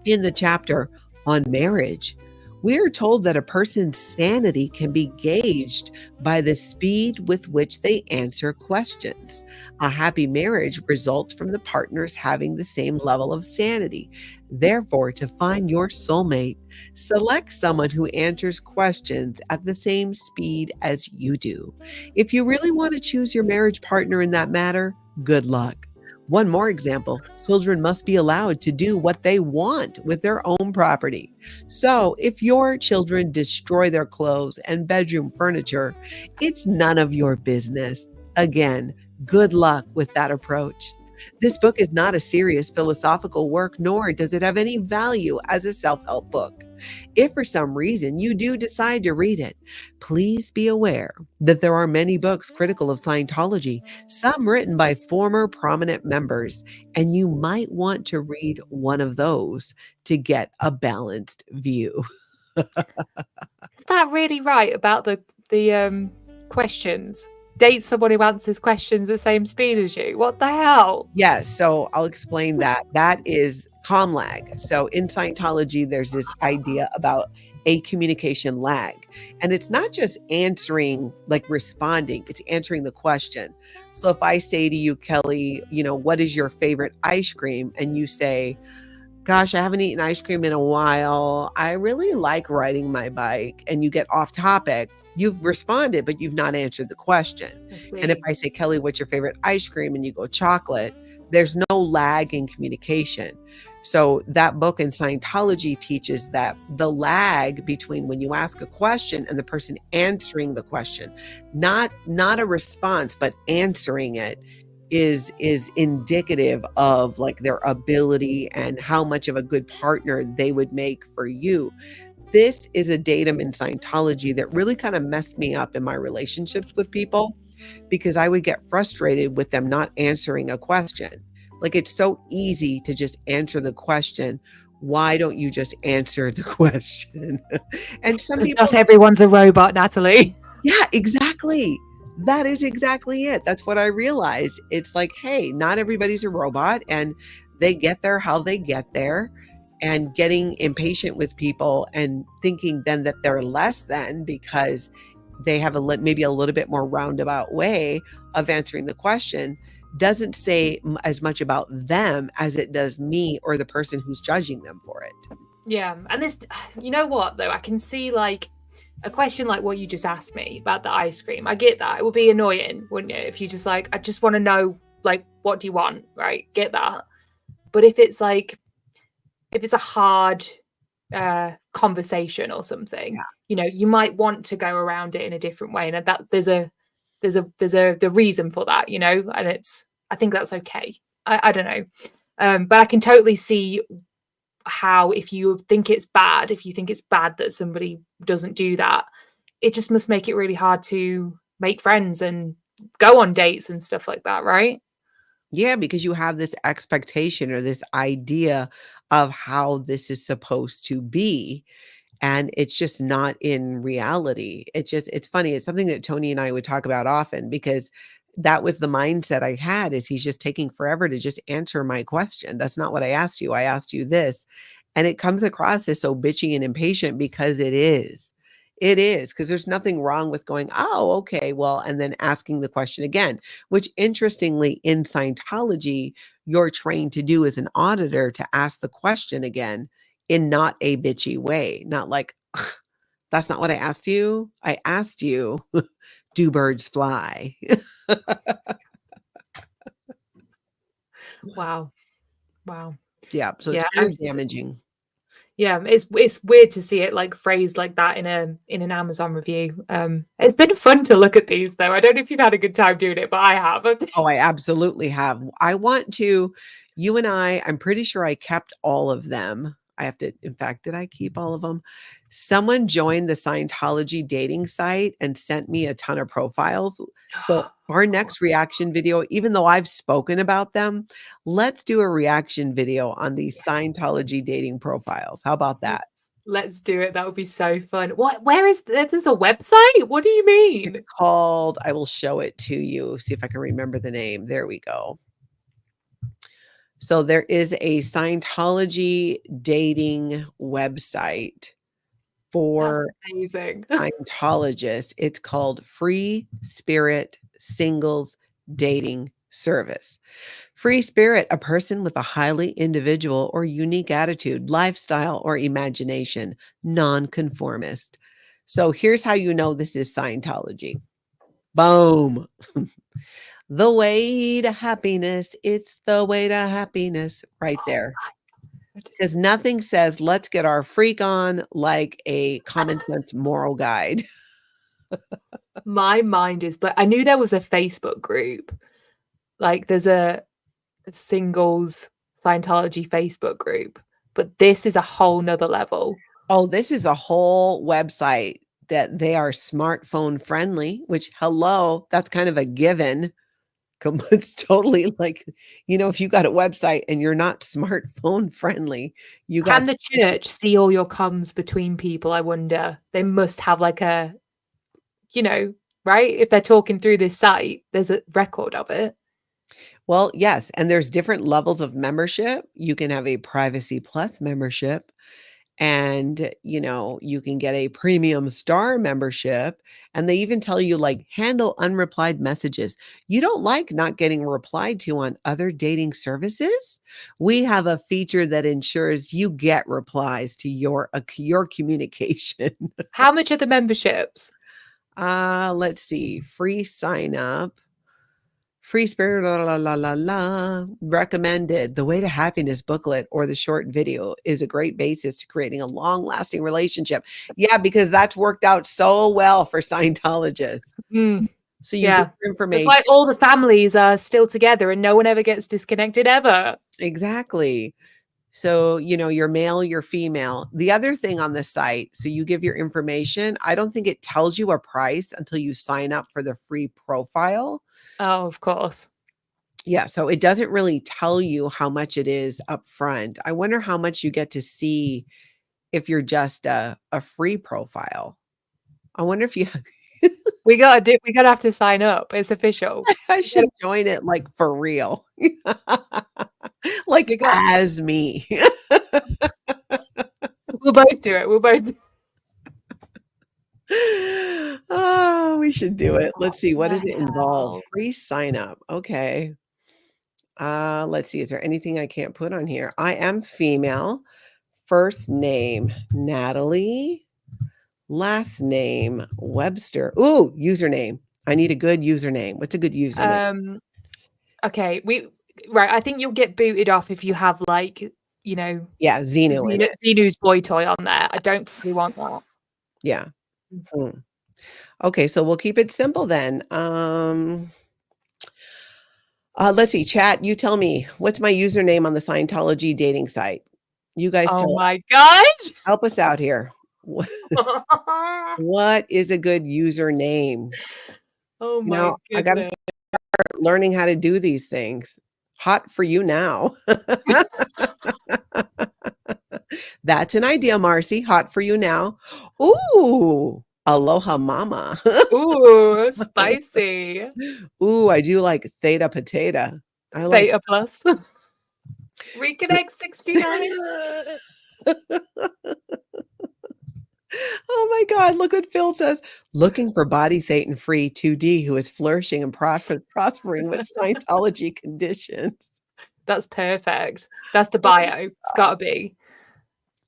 in the chapter on marriage, we are told that a person's sanity can be gauged by the speed with which they answer questions. A happy marriage results from the partners having the same level of sanity. Therefore, to find your soulmate, select someone who answers questions at the same speed as you do. If you really want to choose your marriage partner in that matter, good luck. One more example, children must be allowed to do what they want with their own property. So if your children destroy their clothes and bedroom furniture, it's none of your business. Again, good luck with that approach. This book is not a serious philosophical work, nor does it have any value as a self-help book. If for some reason you do decide to read it, please be aware that there are many books critical of Scientology, some written by former prominent members, and you might want to read one of those to get a balanced view. Is that really right about the questions? Date someone who answers questions the same speed as you. What the hell? Yes, so I'll explain that. That is comm lag. So in Scientology, there's this idea about a communication lag. And it's not just answering, like responding, it's answering the question. So if I say to you, Kelly, what is your favorite ice cream? And you say, gosh, I haven't eaten ice cream in a while. I really like riding my bike. And you get off topic. You've responded, but you've not answered the question. And if I say, Kelly, what's your favorite ice cream? And you go chocolate, there's no lag in communication. So that book in Scientology teaches that the lag between when you ask a question and the person answering the question, not a response, but answering it is indicative of like their ability and how much of a good partner they would make for you. This is a datum in Scientology that really kind of messed me up in my relationships with people because I would get frustrated with them not answering a question. Like it's so easy to just answer the question. Why don't you just answer the question? And some people, not everyone's a robot, Natalie. Yeah, exactly. That is exactly it. That's what I realized. It's like, hey, not everybody's a robot and they get there how they get there. And getting impatient with people and thinking then that they're less than because they have maybe a little bit more roundabout way of answering the question doesn't say as much about them as it does me or the person who's judging them for it. Yeah. And this, you know what, though? I can see like a question like what you just asked me about the ice cream. I get that. It would be annoying, wouldn't it? If you just like, I just want to know, like, what do you want? Right. Get that. But if it's like, if it's a hard conversation or something, Yeah. you know, you might want to go around it in a different way. And that there's the reason for that, you know, and I think that's okay. I don't know. But I can totally see how if you think it's bad that somebody doesn't do that, it just must make it really hard to make friends and go on dates and stuff like that, right? Yeah, because you have this expectation or this idea of how this is supposed to be. And it's just not in reality. It's funny. It's something that Tony and I would talk about often because that was the mindset I had is he's just taking forever to just answer my question. That's not what I asked you. I asked you this. And it comes across as so bitchy and impatient because it is. It is because there's nothing wrong with going, oh, okay, well, and then asking the question again, which interestingly in Scientology, you're trained to do as an auditor to ask the question again in not a bitchy way, not like, "Ugh, that's not what I asked you. I asked you, do birds fly?" Wow. Wow. Yeah, so it's Yeah. very damaging. Yeah, it's weird to see it like phrased like that in an Amazon review. It's been fun to look at these though. I don't know if you've had a good time doing it, but I have. Oh, I absolutely have. You and I'm pretty sure I kept all of them. I have to, in fact, did I keep all of them? Someone joined the Scientology dating site and sent me a ton of profiles. So our next reaction video, even though I've spoken about them, let's do a reaction video on these Scientology dating profiles. How about that? Let's do it. That would be so fun. What? Where is there's a website? What do you It's mean? called, I will show it to you, see if I can remember the name. There we go. So there is a Scientology dating website That's for amazing. Scientologists. It's called Free Spirit Singles Dating Service. Free Spirit, a person with a highly individual or unique attitude, lifestyle, or imagination, nonconformist. So here's how you know this is Scientology. Boom. The way to happiness. It's the way to happiness right there. Because nothing says, let's get our freak on like a common sense moral guide. My mind is, but I knew there was a Facebook group. Like there's a singles Scientology Facebook group, but this is a whole nother level. Oh, this is a whole website that they are smartphone friendly, which, hello, that's kind of a given. It's totally like, if you got a website and you're not smartphone friendly, you got Can the church see all your comms between people? I wonder. They must have like a, you know, right? If they're talking through this site, there's a record of it. Well, yes, and there's different levels of membership. You can have a Privacy Plus membership and, you can get a premium star membership, and they even tell you like handle unreplied messages. You don't like not getting replied to on other dating services? We have a feature that ensures you get replies to your communication. How much are the memberships? Let's see. Free sign up. Free Spirit, la la la la la. Recommended. The Way to Happiness booklet or the short video is a great basis to creating a long lasting relationship. Yeah, because that's worked out so well for Scientologists. Mm, So you get yeah. your That's information. why all the families are still together and no one ever gets disconnected ever. Exactly. So, you're male, you're female. The other thing on the site, so you give your information. I don't think it tells you a price until you sign up for the free profile. Oh, of course. Yeah, so it doesn't really tell you how much it is up front. I wonder how much you get to see if you're just a free profile. I wonder if you We gotta have to sign up. It's official. I should join it, like, for real. Like, We got as me. We'll both do it. We'll both Oh, we should do it. Let's see, what does the it involve? hell? Free sign up. Okay. Let's see, is there anything I can't put on here? I am female. First name, Natalie. Last name, Webster. Ooh, username. I need a good username. What's a good username? Okay, right, I think you'll get booted off if you have, like, you know, Yeah, Xenu in it. Xenu's boy toy on there. I don't really want that. Yeah. Mm. Okay, so we'll keep it simple then. Let's see, chat, you tell me, what's my username on the Scientology dating site? You guys Oh tell us. my god! Help us out here. What is a good username? Oh You my know, I gotta goodness. start learning how to do these things. Hot for you now. That's an idea, Marcy. Hot for you now. Ooh, aloha mama. Ooh, spicy. Ooh, I do like theta potato. I like Theta plus. Reconnect 69. Oh my God, look what Phil says. Looking for body Thetan free 2D who is flourishing and prospering with Scientology conditions. That's perfect. That's the Oh my bio. It's gotta be.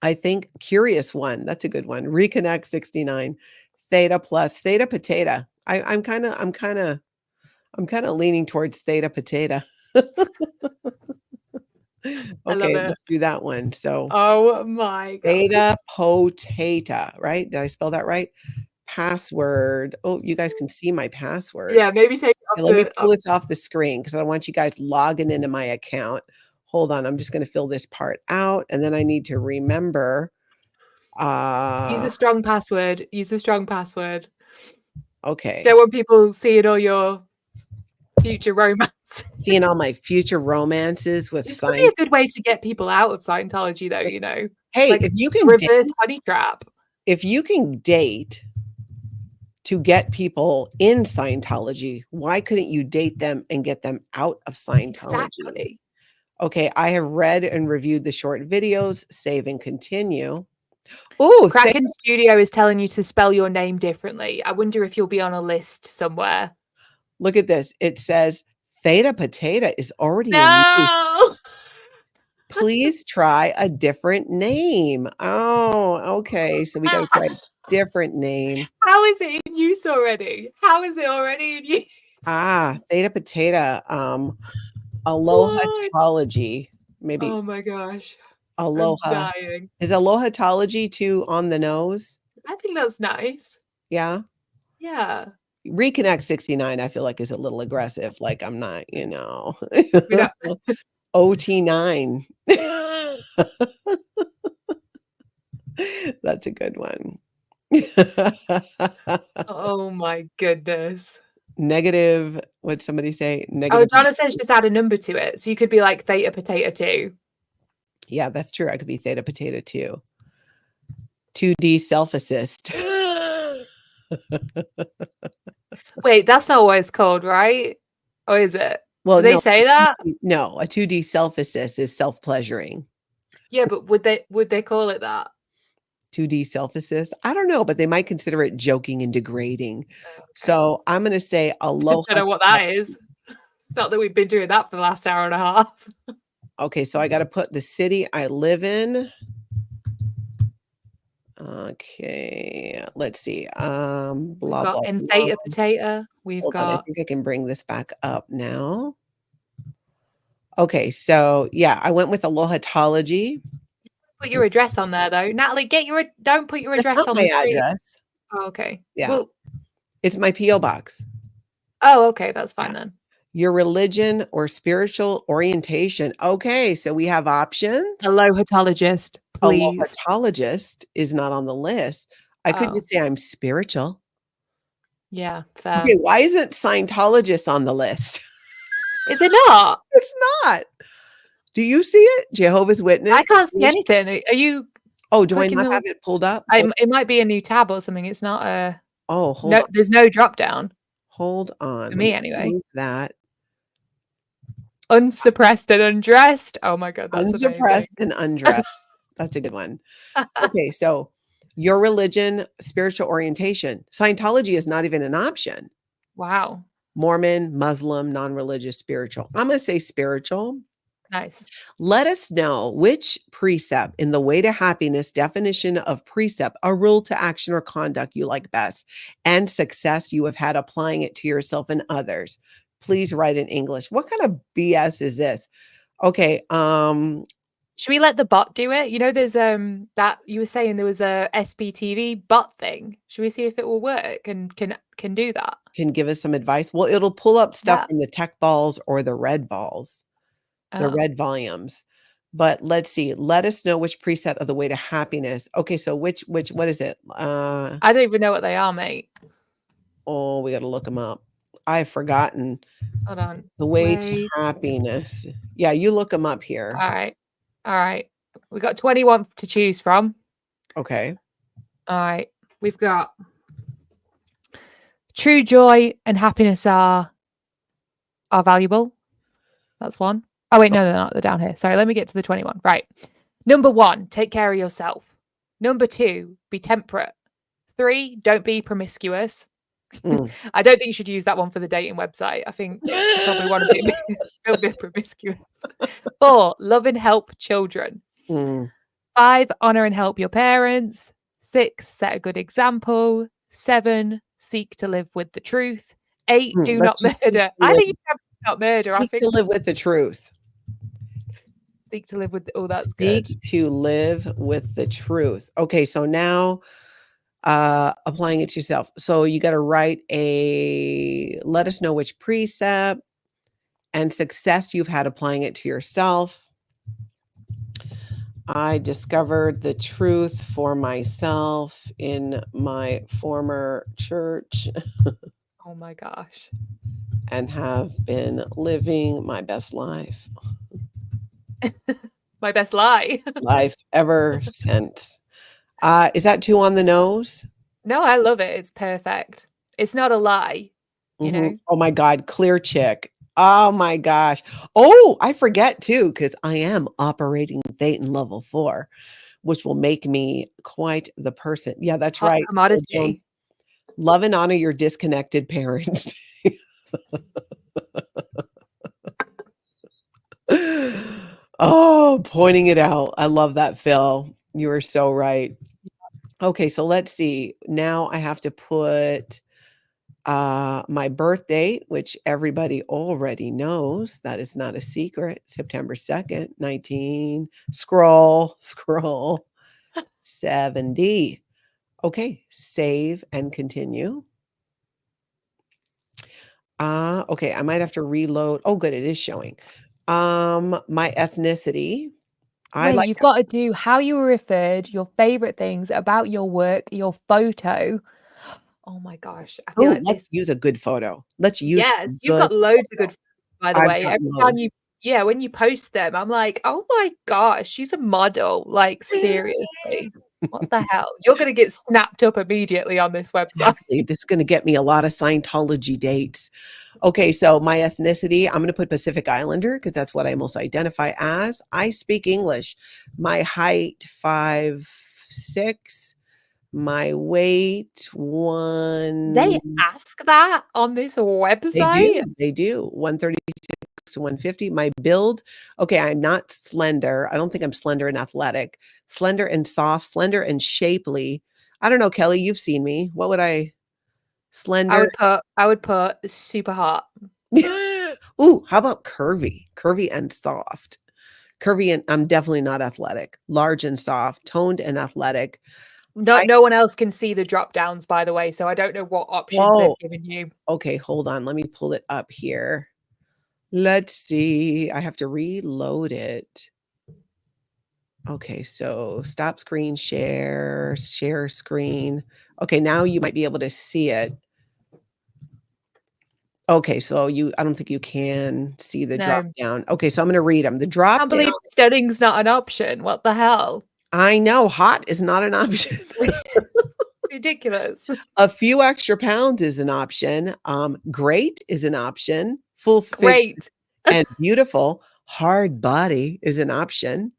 I think curious one. That's a good one. Reconnect 69. Theta plus theta potato. I'm kind of leaning towards theta potato. I love Okay, it. let's do that one. So Oh my god. theta potato, right? Did I spell that right? Password. Oh, you guys can see my password. Yeah, maybe take it Okay, off let me the pull this off the screen because I don't want you guys logging into my account. Hold on, I'm just going to fill this part out, and then I need to remember. use a strong password. Use a strong password. Okay. Don't want people seeing all your future romance. Seeing all my future romances with This could be Science. a good way to get people out of Scientology, though, you know? Hey, Like a reverse honey trap. if you can date to get people in Scientology, why couldn't you date them and get them out of Scientology? Exactly. Okay, I have read and reviewed the short videos. Save and continue. Oh, Kraken Studio is telling you to spell your name differently. I wonder if you'll be on a list somewhere. look at this. It says Theta Potato is already in use. No! Please try a different name. Oh, okay. So we got to try a different name. How is it in use already? How is it already in use? Theta Potato. What? Alohatology. Maybe Oh my gosh. I'm Aloha. dying. Is Alohatology too on the nose? I think that's nice. Yeah. Yeah. Reconnect 69, I feel like is a little aggressive. Like I'm not, you know. We don't- OT9. That's a good one. Oh my goodness. Negative, what'd somebody say? Oh, Negative. Donna says just add a number to it. So you could be like Theta Potato 2. Yeah, that's true. I could be Theta Potato too. 2D self-assist. Wait, that's not what it's called, right? Or is it? Well, Do they no, say that? no, a 2D self-assist is self-pleasuring. Yeah, but would they call it that? 2D self-assist? I don't know, but they might consider it joking and degrading. Okay. So I'm gonna say aloha. I don't know what that is. It's not that we've been doing that for the last hour and a half. Okay, so I got to put the city I live in. Okay, let's see. Blah We've blah got blah. Theta Potato. We've Hold on, I got think I can bring this back up now. Okay, so yeah, I went with Alohatology. put your address on there though. Natalie, don't put your That's address not on my the screen. address. Oh, okay. Yeah, Well, it's my PO box. oh, okay, that's fine Yeah. then. Your religion or spiritual orientation. Okay, so we have options. Alohatologist, please. Alohatologist is not on the list. I could Oh, just say I'm spiritual. yeah, fair. Okay, why isn't Scientologist on the list? Is it not? It's not. Do you see it? Jehovah's Witness? I can't see anything. Are you Oh, do I clicking not the have it pulled up? it might be a new tab or something. It's not a Oh, hold No, on. there's no drop down Hold on. for Let me me anyway. move that. Unsuppressed and undressed. Oh my God, that's amazing. Unsuppressed and undressed. That's a good one. Okay, so your religion, spiritual orientation. Scientology is not even an option. Wow. Mormon, Muslim, non-religious, spiritual. I'm going to say spiritual. Nice. Let us know which precept in the way to happiness definition of precept, a rule to action or conduct you like best, and success you have had applying it to yourself and others. Please write in English. What kind of BS is this? Okay, Should we let the bot do it? You know, there's that you were saying there was a SBTV bot thing. Should we see if it will work and can do that? can give us some advice. Well, it'll pull up stuff Yeah. from the tech balls or the red balls, the Oh. red volumes. But let's see. Let us know which preset of the way to happiness. Okay, so which what is it? I don't even know what they are, mate. Oh, we got to look them up. I've forgotten. Hold on. The way to Wait. happiness. Yeah, you look them up here. All right. All right. We got 21 to choose from. Okay. All right. We've got true joy and happiness are valuable. That's one. Oh wait, no, they're not. They're down here. Sorry, let me get to the 21. Right. Number 1, take care of yourself. Number 2, be temperate. 3, don't be promiscuous. I don't think you should use that one for the dating website. I think you probably want to be a little bit promiscuous. 4, love and help children. 5, honor and help your parents. 6, set a good example. 7, seek to live with the truth. 8, do not murder. I think you have to not murder. I think to live with the truth. Seek to live with. Oh, that's Seek good. to live with the truth. Okay, so now applying it to yourself. So you got to write let us know which precept and success you've had applying it to yourself. I discovered the truth for myself in my former church Oh my gosh. and have been living my best life My best lie. ever since. Is that 2 on the nose? No, I love it. It's perfect. It's not a lie, you know. Oh my God, clear chick. Oh my gosh. Oh, I forget too, because I am operating Thetan level 4, which will make me quite the person. Yeah, that's Hot right. commodity. Love and honor your disconnected parents. Oh, pointing it out. I love that, Phil. You are so right. Okay, so let's see. Now I have to put my birth date, which everybody already knows. That is not a secret. September 2nd, 19. Scroll, 70. Okay, save and continue. Okay, I might have to reload. Oh, good, it is showing. My ethnicity. Wait, you've got to do how you were referred, your favorite things about your work, your photo. Oh my gosh. I feel like Let's this. use a good photo. Let's use Yes, a you've good got loads of photo. good, by the I've way. got Every loads. time when you post them, I'm like, oh my gosh, she's a model. Like, seriously. What the hell? You're going to get snapped up immediately on this website. Exactly. This is going to get me a lot of Scientology dates. Okay, so my ethnicity, I'm going to put Pacific Islander because that's what I most identify as. I speak English. My height, 5'6". My weight, They ask that on this website? They do. 136 to 150. My build, okay, I'm not slender. I don't think I'm slender and athletic. Slender and soft, slender and shapely. I don't know, Kelly, you've seen me. What would I slender? I would put super hot. Ooh, how about curvy? Curvy and soft. Curvy and I'm definitely not athletic. Large and soft, toned and athletic. No one else can see the drop downs, by the way, so I don't know what options they've given you. Okay, hold on. Let me pull it up here. Let's see. I have to reload it. Okay, so stop screen share, share screen. Okay, now you might be able to see it. Okay, so I don't think you can see the drop down. Okay, so I'm going to read them. The drop I can't down. believe studying's not an option. What the hell? I know hot is not an option. ridiculous. A few extra pounds is an option. Great is an option. Full figure Great. and beautiful. Hard body is an option.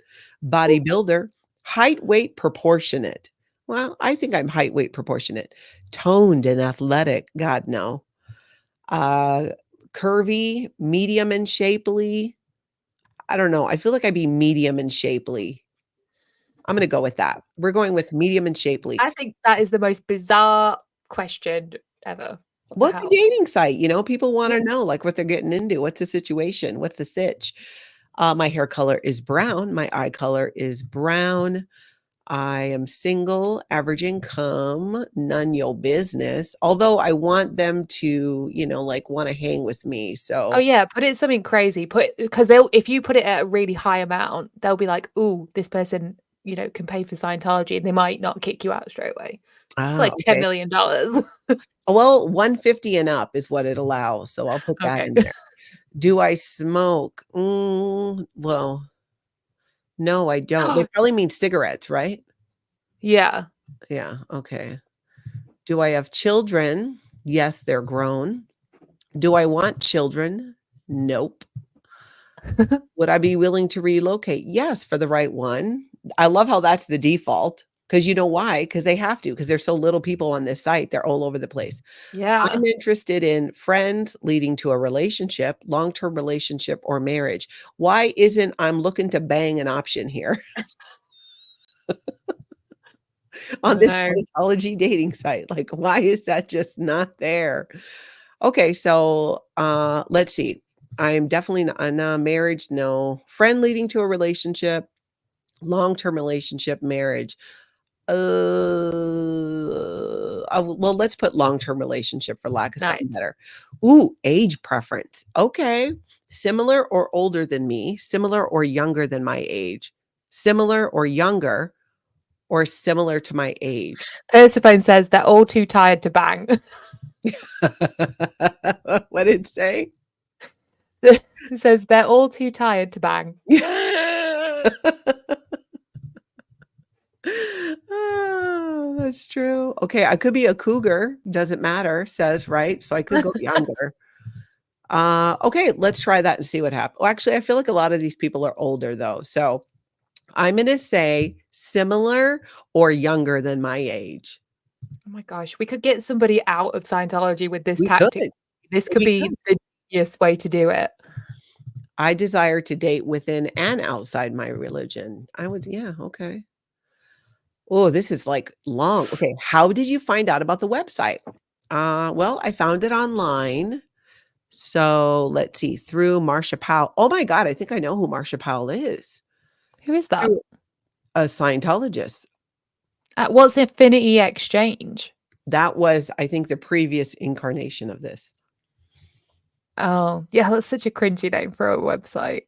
Bodybuilder. Height, weight, proportionate. Well, I think I'm height, weight, proportionate. Toned and athletic. God, no. Uh, Curvy, medium and shapely. I don't know. I feel like I'd be medium and shapely. I'm gonna go with that. We're going with medium and shapely. I think that is the most bizarre question ever. What the Well, it's a hell? dating site, people Yeah. wanna know, like, what they're getting into. What's the situation? What's the sitch? My hair color is brown. My eye color is brown. I am single, average income, none your business. Although I want them to, like, wanna hang with me, Oh, so yeah, put it something crazy. Because they'll if you put it at a really high amount, they'll be like, "Ooh, this person, can pay for Scientology," and they might not kick you out straight away. Like okay. $10,000,000. Well, 150 and up is what it allows, so I'll put that Okay. in there. Do I smoke? Well, no, I don't. They probably mean cigarettes, right? Yeah. Yeah, okay. Do I have children? Yes, they're grown. Do I want children? Nope. Would I be willing to relocate? Yes, for the right one. I love how that's the default, because you know why? Because they have to, because there's so little people on this site, they're all over the place. Yeah. I'm interested in friends leading to a relationship, long-term relationship, or marriage. Why isn't I'm looking to bang an option here I on don't this know. Scientology dating site? Like, why is that just not there? Okay, so, let's see. I'm definitely not marriage, no. Friend leading to a relationship, long-term relationship, marriage. Well, let's put long-term relationship for lack of something Nice. better. Ooh, age preference. Okay. Similar or older than me, similar or younger than my age, similar or younger, or similar to my age. Persephone says they're all too tired to bang. What did it say? It says they're all too tired to bang. Oh, that's true. Okay, I could be a cougar, doesn't matter, says, right? So I could go younger. Okay, let's try that and see what happens. Well, actually, I feel like a lot of these people are older though. So I'm gonna say similar or younger than my age. Oh my gosh, we could get somebody out of Scientology with this We could. tactic. This could We be could. the genius way to do it. I desire to date within and outside my religion. I would, yeah, okay. Oh, this is like long. Okay, how did you find out about the website? Well, I found it online. So let's see, through Marsha Powell. Oh my God, I think I know who Marsha Powell is. Who is that? Through a Scientologist. What's Affinity Exchange? That was, I think, the previous incarnation of this. Oh, yeah, that's such a cringy name for a website.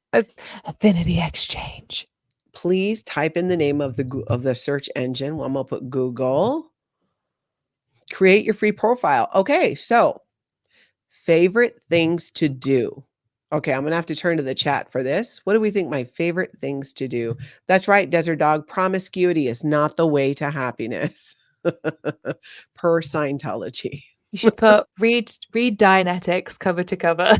Affinity Exchange. Please type in the name of the search engine. Well, I'm gonna put Google. Create your free profile. Okay, so favorite things to do. Okay, I'm gonna have to turn to the chat for this. What do we think my favorite things to do? That's right, Desert Dog. Promiscuity is not the way to happiness. Per Scientology. You should put read Dianetics cover to cover.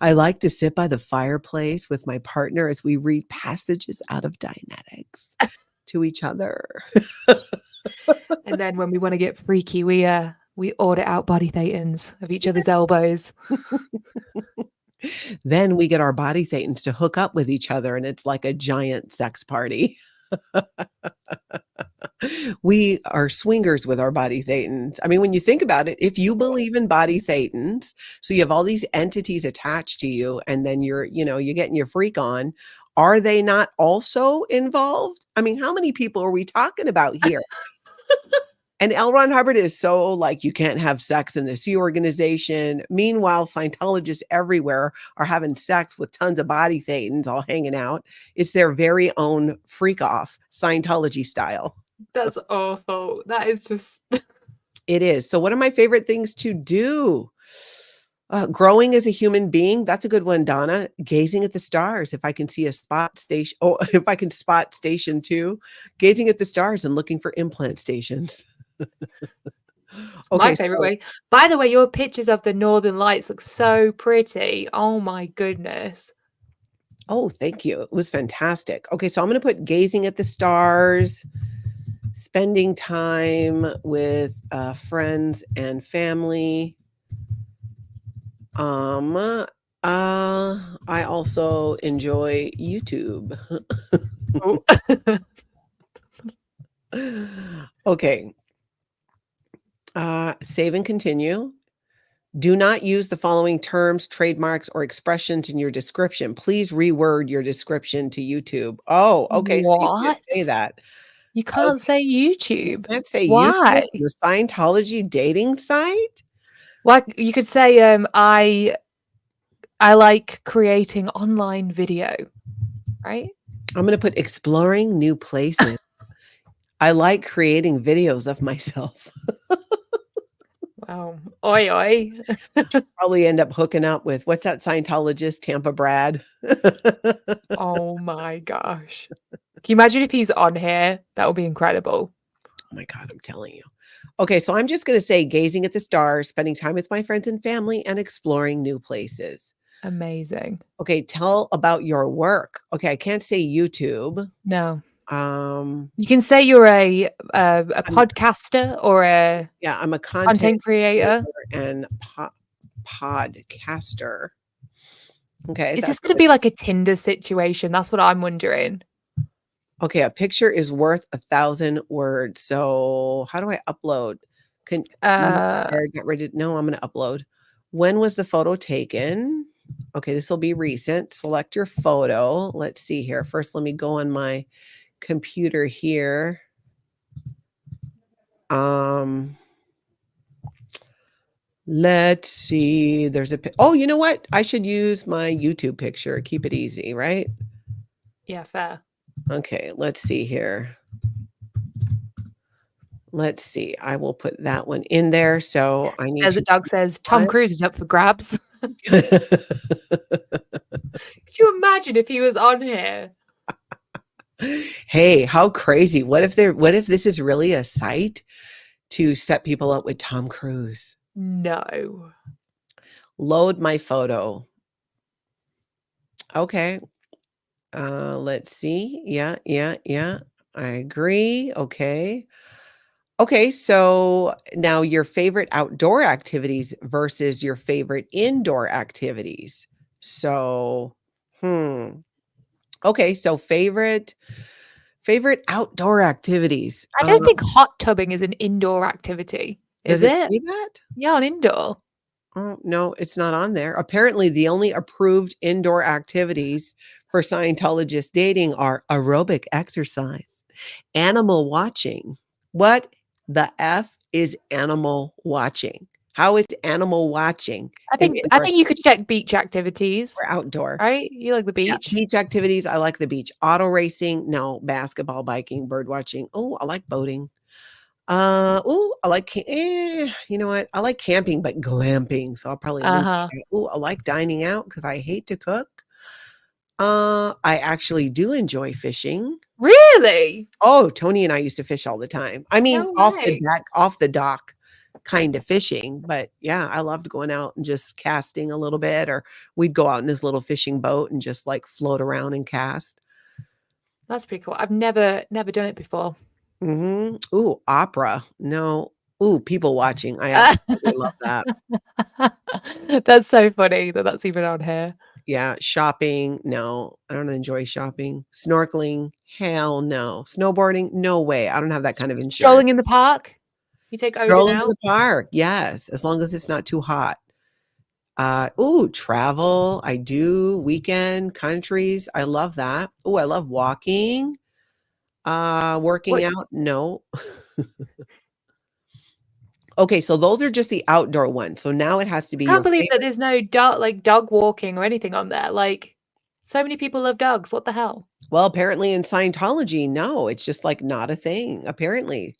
I like to sit by the fireplace with my partner as we read passages out of Dianetics to each other. And then when we want to get freaky, we audit out body thetans of each other's elbows. Then we get our body thetans to hook up with each other, and it's like a giant sex party. We are swingers with our body thetans. I mean, when you think about it, if you believe in body thetans, so you have all these entities attached to you, and then you're getting your freak on, are they not also involved? I mean, how many people are we talking about here? And L. Ron Hubbard is so like, you can't have sex in the Sea Organization. Meanwhile, Scientologists everywhere are having sex with tons of body thetans all hanging out. It's their very own freak off, Scientology style. That's awful. That is just It is. So what are my favorite things to do? Growing as a human being, that's a good one, Donna. Gazing at the stars, if I can see a spot station, oh, if I can spot station 2, gazing at the stars and looking for implant stations. It's my Okay, favorite so way. By the way, your pictures of the Northern Lights look so pretty. Oh my goodness. oh, thank you. It was fantastic. Okay, so I'm gonna put gazing at the stars, spending time with, friends and family. I also enjoy YouTube. Oh. Okay. Save and continue. Do not use the following terms, trademarks, or expressions in your description. Please reword your description to YouTube. Oh, okay, so you can't say What? that. You can't Okay, say you YouTube. can't say YouTube, Why? the Scientology dating site? Well, you could say, I like creating online video, right? I'm gonna put exploring new places. I like creating videos of myself. Wow. Oi, oi. Probably end up hooking up with what's that Scientologist, Tampa Brad? Oh my gosh. Can you imagine if he's on here? That would be incredible. Oh my God, I'm telling you. Okay, so I'm just gonna say gazing at the stars, spending time with my friends and family, and exploring new places. Amazing. Okay, tell about your work. Okay, I can't say YouTube. No. Um, You can say you're a I'm podcaster or a yeah, I'm a content content creator. creator and podcaster. Okay, Is that's this gonna good. be like a Tinder situation? That's what I'm wondering. Okay, a picture is worth 1,000 words. So how do I upload? Can not Uh, there, get ready. No, I'm gonna upload. When was the photo taken? Okay, this will be recent. Select your photo. Let's see here. First, let me go on my computer here. Um, let's see. There's a oh, you know what? I should use my YouTube picture. Keep it easy, right? yeah, fair. Okay, let's see here. Let's see. I will put that one in there. So I need As to a dog says, Tom what? Cruise is up for grabs. Could you imagine if he was on here? Hey, how crazy. What if this is really a site to set people up with Tom Cruise? No. Load my photo. Okay. Let's see. Yeah, yeah, yeah. I agree. Okay. Okay, so now your favorite outdoor activities versus your favorite indoor activities. So, hmm. Okay, so favorite outdoor activities. I don't think hot tubbing is an indoor activity, Does is it it? say that? Yeah, on indoor. Oh, no, it's not on there. Apparently, the only approved indoor activities for Scientologist dating are aerobic exercise, animal watching. What the F is animal watching? How is animal watching an I indoor think you could check beach activities, or outdoor? right? You like the Yeah, beach? beach activities, I like the beach. Auto racing, no. Basketball, biking, bird watching. Oh, I like boating. Ooh, I like you know what? I like camping, but glamping, so I'll probably leave Uh-huh. that. Ooh, I like dining out because I hate to cook. I actually do enjoy fishing. Really? Oh, Tony and I used to fish all the time. I mean, No off the way. deck, off the dock kind of fishing, but yeah, I loved going out and just casting a little bit, or we'd go out in this little fishing boat and just like float around and cast. That's pretty cool. I've never done it before. Mhm. Ooh, opera. No. Ooh, people watching. I absolutely love that. That's so funny that that's even on here. Yeah, shopping, no, I don't enjoy shopping. Snorkeling, hell no. Snowboarding, no way. I don't have that kind of Strolling in the insurance. park? You take Odin Strolling in the out? park, yes, as long as it's not too hot. Ooh, travel, I do, weekend, countries, I love that. Ooh, I love walking. Working What out, no. Okay, so those are just the outdoor ones. So now it has to be I can't your believe that favorite. there's no dog walking or anything on there. Like, so many people love dogs. What the hell? Well, apparently in Scientology, no, it's just like not a thing, apparently.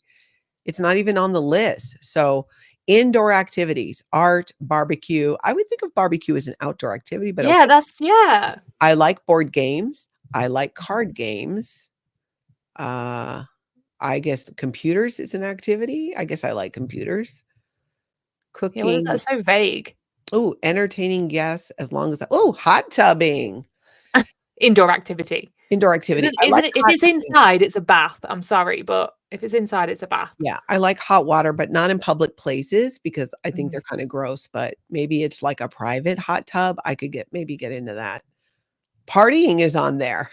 It's not even on the list. So Indoor activities, art, barbecue. I would think of barbecue as an outdoor activity, but Yeah, okay. yeah. I like board games. I like card games. Uh, I guess computers is an activity. I guess I like computers. Yeah, what is Cooking. that? So vague. Oh, entertaining guests as long as hot tubbing. Indoor activity. Indoor activity. I Isn't like it? If hot it's tubbing. inside, it's a bath. I'm sorry, but if it's inside, it's a bath. Yeah, I like hot water, but not in public places because I think Mm. they're kinda gross, but maybe it's like a private hot tub. I could get into that. Partying is on there.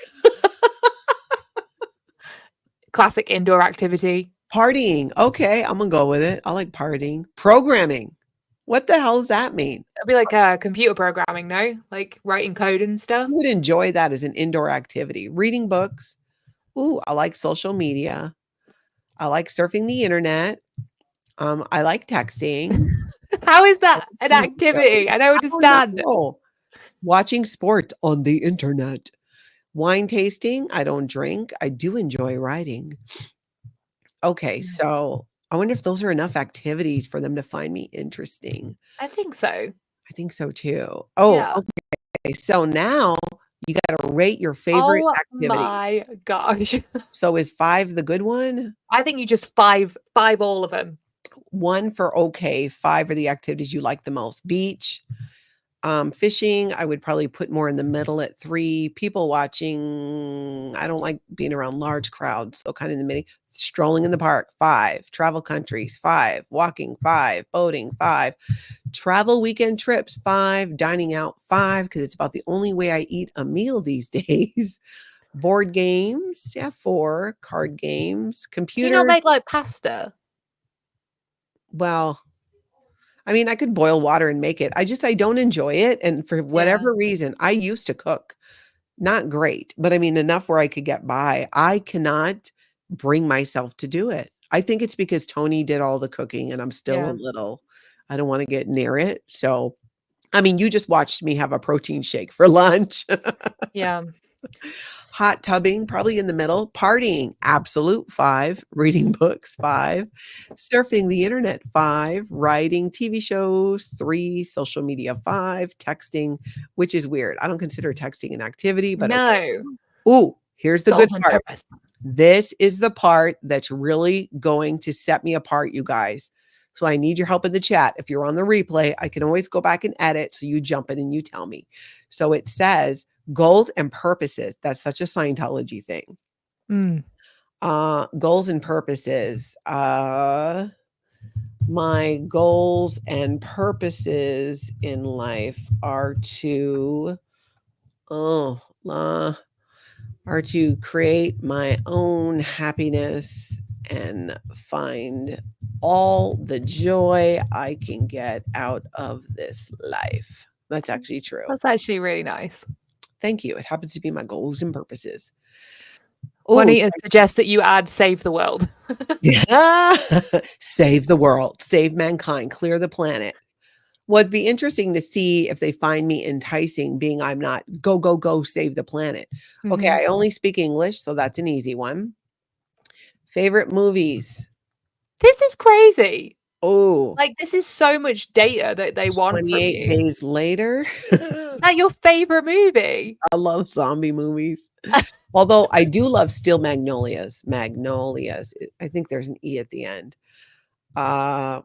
Classic indoor activity. Partying, okay, I'm gonna go with it. I like partying. Programming. What the hell does that mean? That'd be like computer programming, no? Like writing code and stuff. Who would enjoy that as an indoor activity? Reading books. Ooh, I like social media. I like surfing the internet. I like texting. How is that an TV shows. activity? I don't I don't understand. know. Watching sports on the internet. Wine tasting, I don't drink. I do enjoy writing. Okay, Mm. so I wonder if those are enough activities for them to find me interesting. I think so. I think so too. Oh, Yeah. okay. So now you gotta rate your favorite Oh activity. my gosh. So is 5 the good one? I think you just five all of them. 1 for okay, 5 are the activities you like the most. Beach, fishing, I would probably put more in the middle at 3. People watching, I don't like being around large crowds, so kind of in the middle. Strolling in the park, 5. Travel countries, 5. Walking, 5. Boating, 5. Travel weekend trips, 5. Dining out, 5, because it's about the only way I eat a meal these days. Board games, yeah, 4. Card games, Can you not make computers, like pasta? well, I mean, I could boil water and make it. I don't enjoy it, and for Yeah. whatever reason, I used to cook. Not great, but I mean, enough where I could get by. I cannot bring myself to do it. I think it's because Tony did all the cooking and I'm still a Yeah. little I don't wanna get near it, so I mean, you just watched me have a protein shake for lunch. Yeah. Hot tubbing, probably in the middle. Partying, absolute 5. Reading books, 5. Surfing the internet, 5. Writing TV shows, 3. Social media, 5. Texting, which is weird. I don't consider texting an activity, but okay. No. Ooh, here's the good Salt and part. purpose. This is the part that's really going to set me apart, you guys. So I need your help in the chat. If you're on the replay, I can always go back and edit. So you jump in and you tell me. So it says goals and purposes. That's such a Scientology thing. Mm. Goals and purposes. My goals and purposes in life are to are to create my own happiness and find all the joy I can get out of this life. That's actually true. That's actually really nice. Thank you. It happens to be my goals and purposes. Oh, Juanita suggests that you add save the world. yeah. Save the world, save mankind, clear the planet. Well, it'd be interesting to see if they find me enticing, being I'm not go, go, go, save the planet. Okay, Mhm. I only speak English, so that's an easy one. Favorite movies? This is crazy. Oh, Like, this is so much data that they want from 28 you. Days Later. Is that your favorite movie? I love zombie movies. Although I do love Steel Magnolias. Magnolias. I think there's an E at the end. What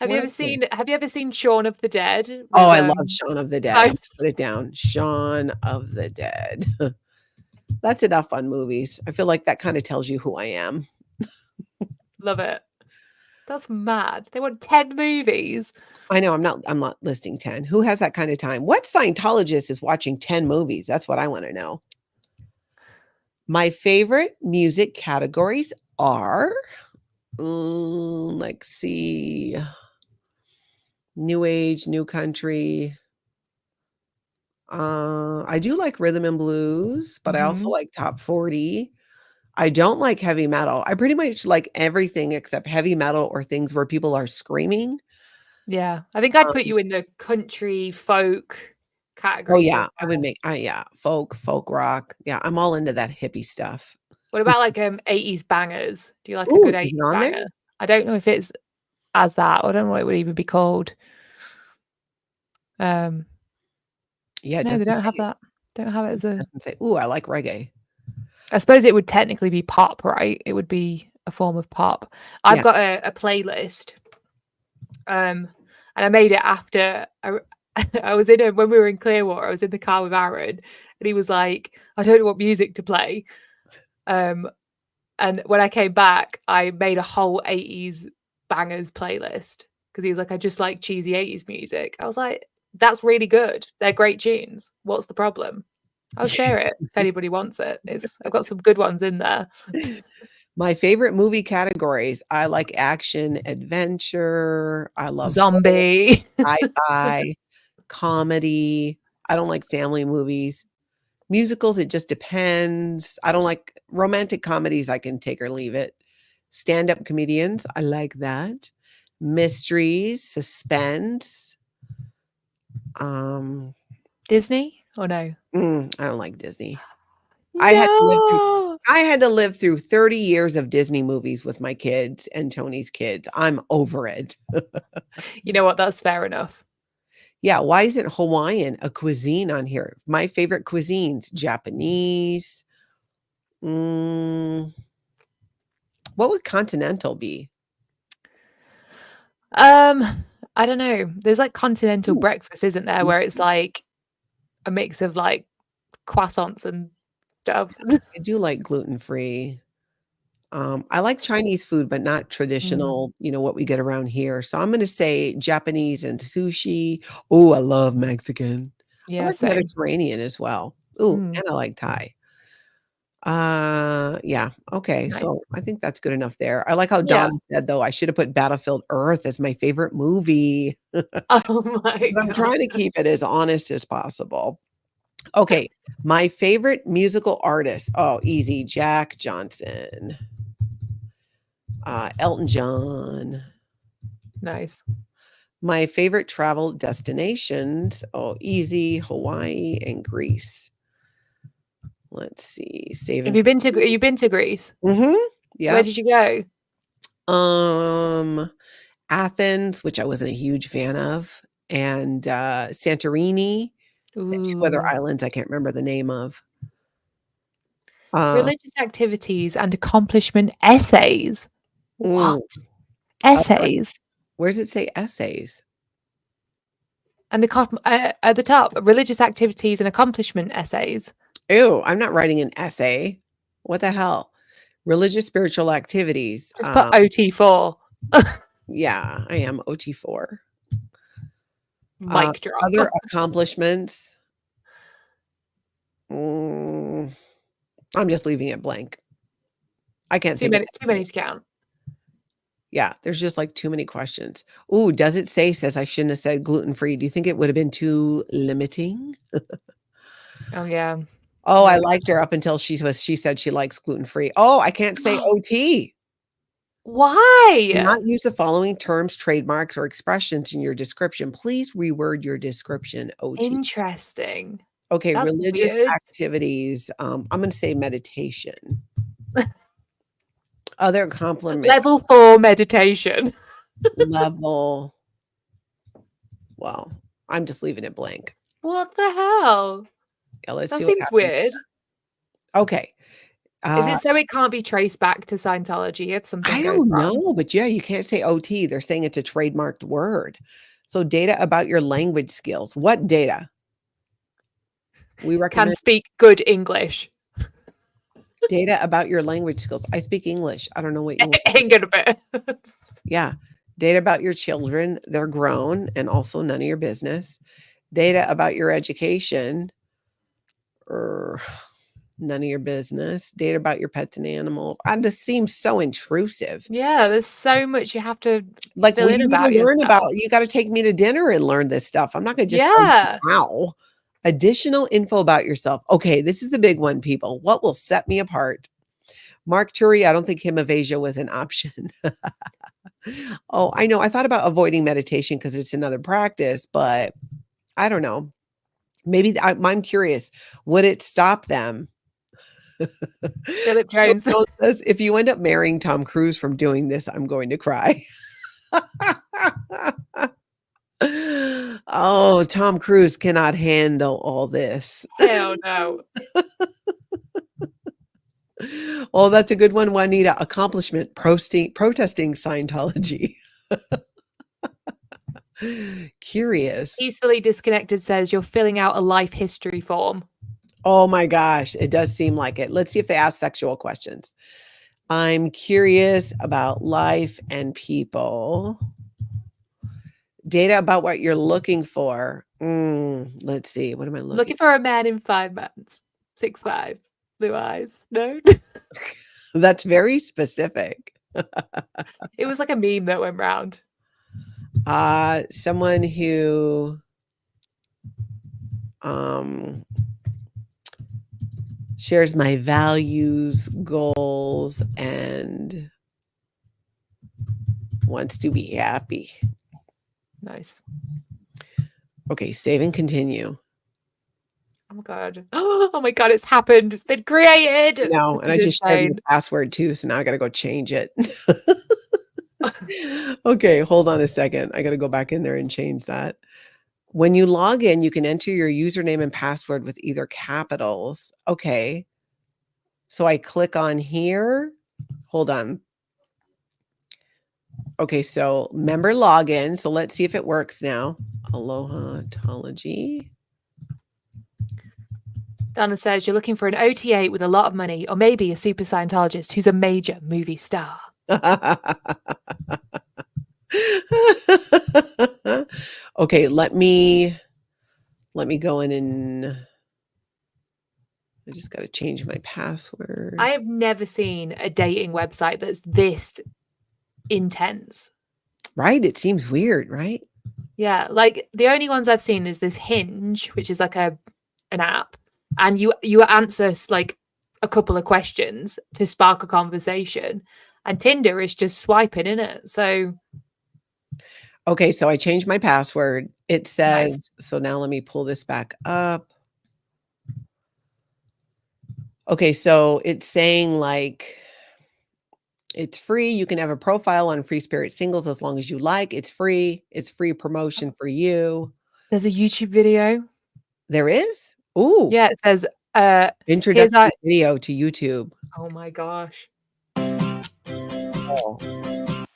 else? Have you ever seen Shaun of the Dead Oh, with I love Shaun of the Dead. I'm I gonna put it down. Shaun of the Dead. That's enough on movies. I feel like that kind of tells you who I am. love it. That's mad. They want 10 movies. I know I'm not listing 10. Who has that kind of time? What Scientologist is watching 10 movies? That's what I want to know. My favorite music categories are let's see. New age, new country. I do like rhythm and blues, but I also Mhm. like top 40. I don't like heavy metal. I pretty much like everything except heavy metal or things where people are screaming. Yeah. I think I'd put Um, you in the country folk oh category yeah, somewhere. I would make yeah, folk rock. Yeah, I'm all into that hippie stuff. What about like 80s bangers? Do you like a Ooh, good is 80s it on there? banger? I don't know if it's as that. I don't know what it would even be called. Yeah, it No, they doesn't don't have say. that. Don't have it as It a. doesn't say. Ooh, I like reggae. I suppose it would technically be pop, right? It would be a form of pop. I've Yeah. got a playlist, and I made it after I was when we were in Clearwater. I was in the car with Aaron, and he was like, "I don't know what music to play." And when I came back, I made a whole 80s bangers playlist because he was like, "I just like cheesy 80s music." I was like, "That's really good. They're great tunes. What's the problem?" I'll share it if anybody wants it. I've got some good ones in there. My favorite movie categories, I like action, adventure, I love horror, Zombie. sci-fi, comedy. I don't like family movies. Musicals, it just depends. I don't like romantic comedies, I can take or leave it. Stand-up comedians, I like that. Mysteries, suspense. Um, Disney or no? I don't like Disney. No. I had to live through 30 years of Disney movies with my kids and Tony's kids. I'm over it. You know what? That's fair enough. Yeah, why isn't Hawaiian a cuisine on here? My favorite cuisines, Japanese. Mm, what would continental be? I don't know. There's like continental Ooh, breakfast, isn't there, where it's like a mix of like croissants and stuff. I do like gluten-free. I like Chinese food, but not Mm, traditional, what we get around here. So I'm gonna say Japanese and sushi. Oh, I love Mexican. I yeah, like same. Mediterranean as well. Ooh, Mm, and I like Thai. Yeah, okay, nice. so I think that's good enough there. I like how Yeah. Donna said, though, I should have put Battlefield Earth as my favorite movie, Oh my but I'm god. trying to keep it as honest as possible. Okay, my favorite musical artist. Oh, easy, Jack Johnson, Elton John. Nice. My favorite travel destinations. Oh, easy, Hawaii and Greece. Let's see, Have saving you for been to Greece? Mhm, Where yep. did you go? Um Athens, which I wasn't a huge fan of, and, Santorini, and 2 other Ooh. islands I can't remember the name of. Uh, Religious activities and accomplishment essays. What? mm, Essays? where does it say essays? And at the top, religious activities and accomplishment essays. Ew, I'm not writing an essay. What the hell? Religious spiritual activities, Just put OT4. yeah, I am OT4. Mic drop. Other accomplishments, mm, I'm just leaving it blank. I can't think of Too anything. many to count. Yeah, there's just, like, too many questions. Ooh, does it say says I shouldn't have said gluten-free. Do you think it would have been too limiting? Oh yeah. Oh, I No. liked her up until she said she likes gluten-free. Oh, I can't say OT. Do Why? not use the following terms, trademarks, or expressions in your description. Please reword your description, OT. Interesting. Okay, That's religious weird. activities, I'm gonna say meditation. Other compliment Level 4 meditation. level well, I'm just leaving it blank. What the hell? Yeah, let's That see what seems happens. weird. Okay, Is uh it so it can't be traced back to Scientology if something I goes don't wrong? know, but yeah, you can't say OT. They're saying it's a trademarked word. So data about your language skills. What data? We Can recommend speak good English. data about your language skills. I speak English. I don't know what you want. Ain't gonna be. Yeah. Data about your children. They're grown and also none of your business. Data about your education. Er, none of your business. Data about your pets and animals. It just seems so intrusive. Yeah, there's so much you have to Like, fill well, in you need about to learn yourself. about you gotta take me to dinner and learn this stuff. I'm not gonna just tell you Yeah. how. Additional info about yourself. Okay, this is the big one, people. What will set me apart? Mark Turi, I don't think him of Asia was an option. Oh, I know. I thought about avoiding meditation because it's another practice, but I don't know. Maybe I'm curious. Would it stop them? Philip Phil Jones. Jones says, if you end up marrying Tom Cruise from doing this, I'm going to cry. Oh, Tom Cruise cannot handle all this. Hell no. Oh, that's a good one, Juanita. Accomplishment, protesting Scientology. Curious. Peacefully Disconnected says you're filling out a life history form. Oh my gosh, it does seem like it. Let's see if they ask sexual questions. I'm curious about life and people. Data about what you're looking for. Let's see. What am I looking? For a man in 5 months. 6'5", blue eyes. No? That's very specific. It was like a meme that went round. Someone who shares my values, goals, and wants to be happy. Nice. Okay, save and continue. Oh my god. Oh my god, it's happened. It's been created. No, and I just shared my password too, so now I gotta go change it. Okay, hold on a second. I gotta go back in there and change that. When you log in, you can enter your username and password with either capitals. Okay. So I click on here. Hold on. Okay, so member login. So let's see if it works now. Aloha-tology. Donna says you're looking for an OT8 with a lot of money, or maybe a super Scientologist who's a major movie star. Okay, let me go in and I just got to change my password. I have never seen a dating website that's this intense. Right? It seems weird, right? Yeah, like the only ones I've seen is this Hinge, which is like an app, and you answer like a couple of questions to spark a conversation, and Tinder is just swiping in it. So okay, so I changed my password. It says, nice. So now let me pull this back up. Okay, so it's saying like it's free. You can have a profile on Free Spirit Singles as long as you like. It's free. It's free promotion for you. There's a YouTube video. There is? Ooh. Yeah, it says introductory video to YouTube. Oh my gosh. Oh.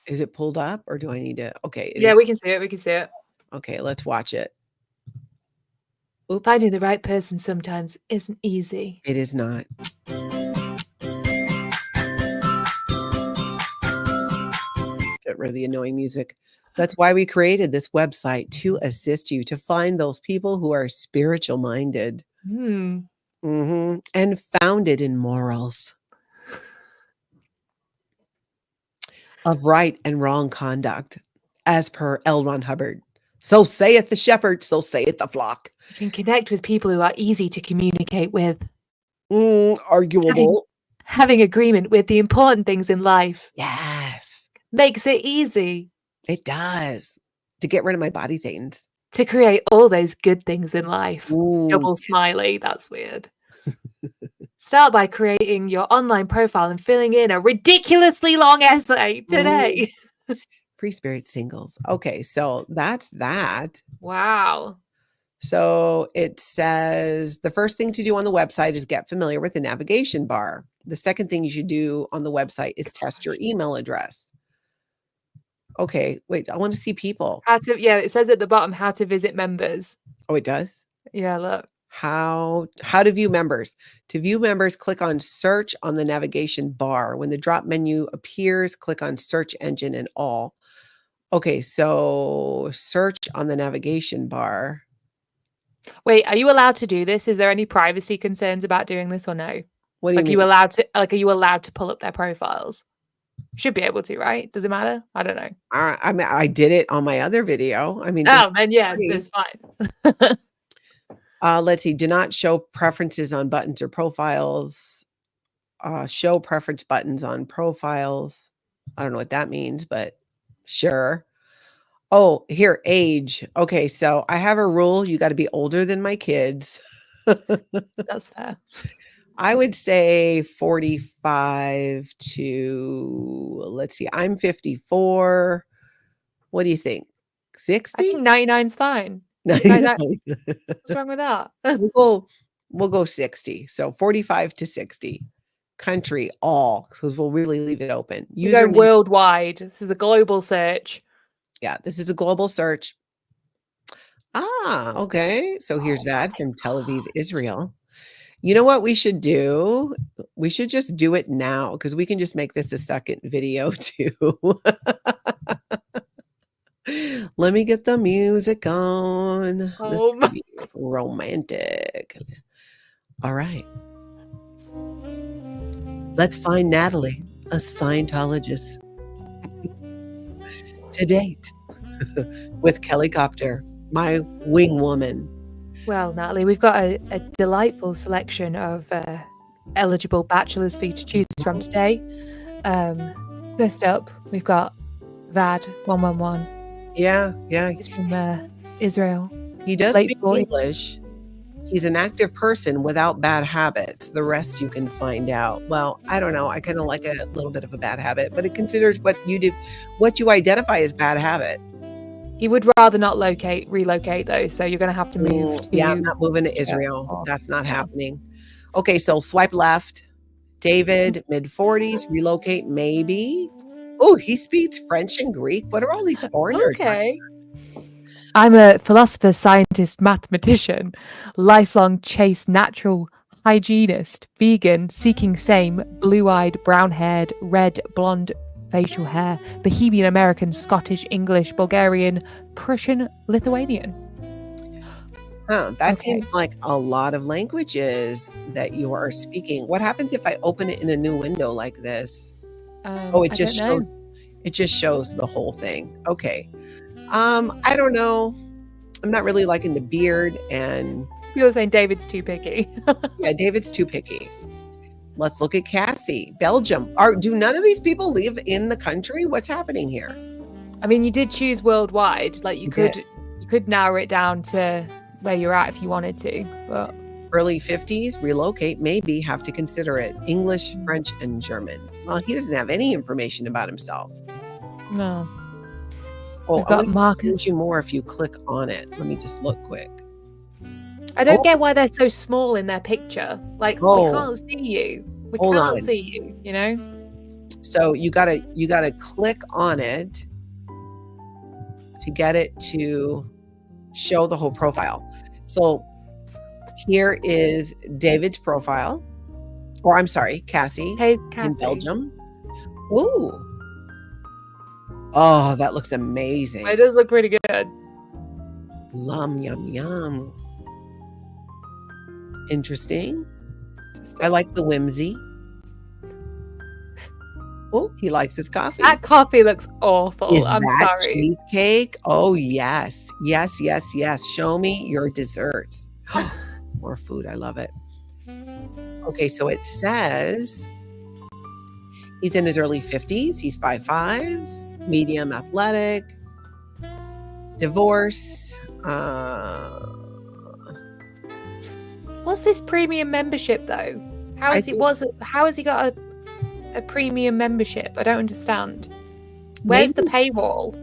Is it pulled up or do I need to? Okay. Yeah, we can see it. We can see it. Okay, let's watch it. Oops. Finding the right person sometimes isn't easy. It is not. Get rid of the annoying music. That's why we created this website, to assist you to find those people who are spiritual minded. And founded in morals of right and wrong conduct, as per L. Ron Hubbard. So saith the shepherd, so saith the flock. You can connect with people who are easy to communicate with. Arguable. Having agreement with the important things in life. Yes. Makes it easy. It does. To get rid of my body things. To create all those good things in life. Ooh. Double smiley. That's weird. Start by creating your online profile and filling in a ridiculously long essay today. Free Spirit Singles. Okay, so that's that. Wow. So it says the first thing to do on the website is get familiar with the navigation bar. The second thing you should do on the website is test your email address. Okay, wait, I want to see people. It says at the bottom how to visit members. Oh, it does? Yeah, look. How to view members. To view members, click on search on the navigation bar. When the drop menu appears, click on search engine and all. Okay, so search on the navigation bar. Wait, are you allowed to do this? Is there any privacy concerns about doing this or no? What do you mean? Are you allowed to pull up their profiles? Should be able to, right? Does it matter? I don't know. I mean, I did it on my other video. I mean, oh man, yeah, it's fine. Let's see. Do not show preferences on buttons or profiles. Show preference buttons on profiles. I don't know what that means, but sure. Oh, here, age. Okay, so I have a rule. You got to be older than my kids. That's fair. I would say 45 to, let's see, I'm 54. What do you think? I 60? think 99's fine. 99. What's wrong with that? We'll go 60. So 45 to 60. Country, all, because we'll really leave it open. We're going Username. worldwide. This is a global search. Yeah, this is a global search. Okay. So here's Vad from Tel Aviv, Israel. You know what we should do? We should just do it now because we can just make this a second video too. Let me get the music on. This Oh could my. be romantic. All right. Let's find Natalie, a Scientologist, to date with Kelli Copter, my wing woman. Well, Natalie, we've got a delightful selection of eligible bachelors for you to choose from today. First up, we've got Vad 111. Yeah. He's from Israel. He does Late speak 40s. English. He's an active person without bad habits. The rest you can find out. Well, I don't know. I kind of like a little bit of a bad habit, but it considers what you do, what you identify as bad habit. He would rather not relocate though, so you're going to have to move to... Yeah, I'm not moving to Israel. Oh, That's not happening. Okay, so swipe left. David, mid-40s, relocate maybe. Oh, he speaks French and Greek. What are all these foreigners? Okay. I'm a philosopher, scientist, mathematician, lifelong chase natural hygienist, vegan, seeking same, blue-eyed, brown-haired, red, blonde facial hair, Bohemian American, Scottish, English, Bulgarian, Prussian, Lithuanian. That seems like a lot of languages that you are speaking. What happens if I open it in a new window like this? It just shows. It just shows the whole thing. Okay. I don't know. I'm not really liking the beard, and You're saying David's too picky. yeah, David's too picky. Let's look at Cassie, Belgium. Do none of these people live in the country? What's happening here? I mean, you did choose worldwide. Like you could narrow it down to where you're at if you wanted to. But early 50s, relocate, maybe have to consider it. English, French, and German. Well, he doesn't have any information about himself. No. Oh, We've got Marcus. You more if you click on it. Let me just look quick. I don't get why they're so small in their picture. Like we can't see you. We can't see you, you know? So you gotta click on it to get it to show the whole profile. So here is David's profile. Or I'm sorry, Cassie. Hey, Cassie. In Belgium. Ooh. Oh, that looks amazing. It does look pretty good. Yum, yum. Interesting. I like the whimsy. Oh, he likes his coffee. That coffee looks awful. I'm sorry. Cheesecake? Oh, yes. Yes. Show me your desserts. More food. I love it. Okay, so it says he's in his early 50s. He's 5'5", medium athletic, divorce. What's this premium membership though? How has he got a premium membership? I don't understand. Where's the paywall?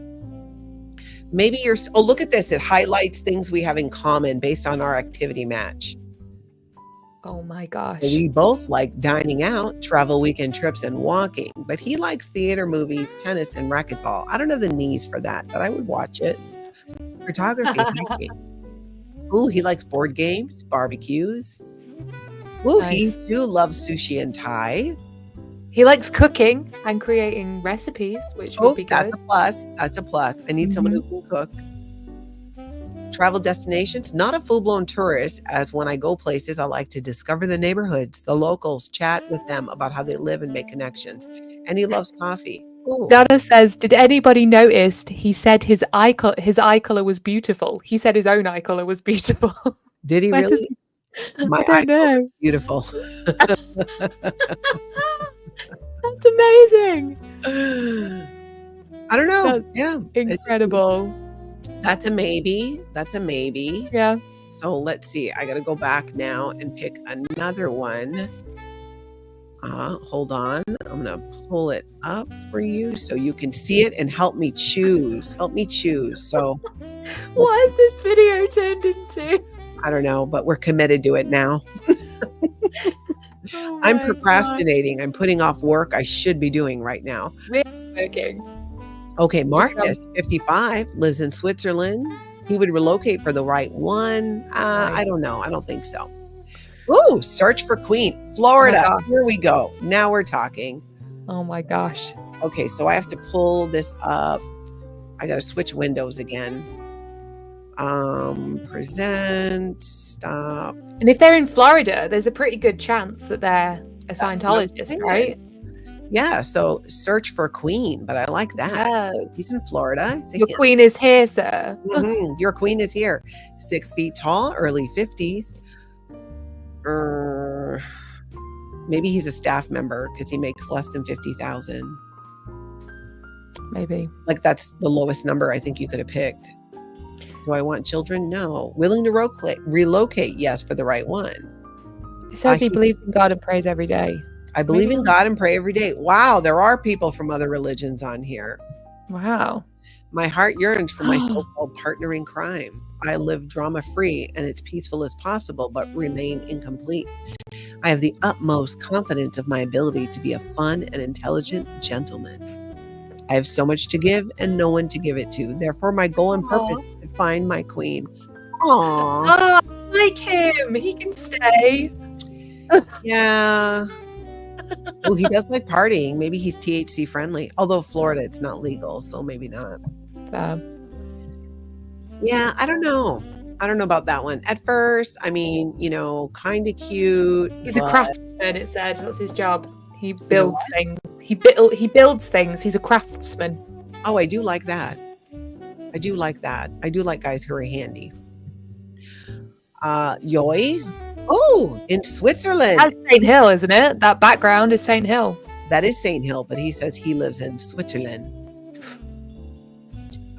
Maybe look at this. It highlights things we have in common based on our activity match. Oh my gosh. We both like dining out, travel weekend trips, and walking. But he likes theater, movies, tennis, and racquetball. I don't have the knees for that, but I would watch it. Photography. Ooh, he likes board games, barbecues. Ooh, nice. He too loves sushi and Thai. He likes cooking and creating recipes, which would be good. That's a plus. That's a plus. I need someone who can cook. Travel destinations, not a full-blown tourist, as when I go places, I like to discover the neighborhoods, the locals, chat with them about how they live and make connections. And he loves coffee. Ooh. Donna says, did anybody notice he said his eye color was beautiful? He said his own eye color was beautiful. Did he really? I don't know. Beautiful. That's amazing. I don't know. That's incredible. That's a maybe. Yeah. So let's see. I got to go back now and pick another one. Hold on. I'm going to pull it up for you so you can see it and help me choose. So What has this video turned into? I don't know, but we're committed to it now. Oh I'm my procrastinating. I'm putting off work I should be doing right now. God. Working. Okay, Marcus, 55, lives in Switzerland. He would relocate for the right one. I don't know. I don't think so. Ooh, search for queen. Florida. Oh Here we go. Now we're talking. Oh my gosh. Okay, so I have to pull this up. I got to switch windows again. Present, stop. And if they're in Florida, there's a pretty good chance that they're a Scientologist, right? Yeah, so search for queen, but I like that. Yes. He's in Florida. Your queen is here, sir. Your queen is here. 6 feet tall, early 50s. Maybe he's a staff member because he makes less than 50,000. Maybe. Like that's the lowest number I think you could have picked. Do I want children? No. Willing to relocate? Yes, for the right one. It says he believes in God and prays every day. I believe in God and pray every day. Wow, there are people from other religions on here. Wow. My heart yearns for my so-called partner in crime. I live drama-free and as peaceful as possible, but remain incomplete. I have the utmost confidence of my ability to be a fun and intelligent gentleman. I have so much to give and no one to give it to. Therefore, my goal and purpose is to find my queen. Aww. Oh, I like him. He can stay. Yeah. Well, he does like partying. Maybe he's THC friendly. Although Florida, it's not legal, so maybe not. Yeah, I don't know. I don't know about that one. At first, I mean, kind of cute. He's a craftsman, it said. That's his job. He builds things. He builds things. He's a craftsman. Oh, I do like that. I do like guys who are handy. Yoy. Oh, in Switzerland. That's St. Hill, isn't it? That background is St. Hill. That is St. Hill, but he says he lives in Switzerland.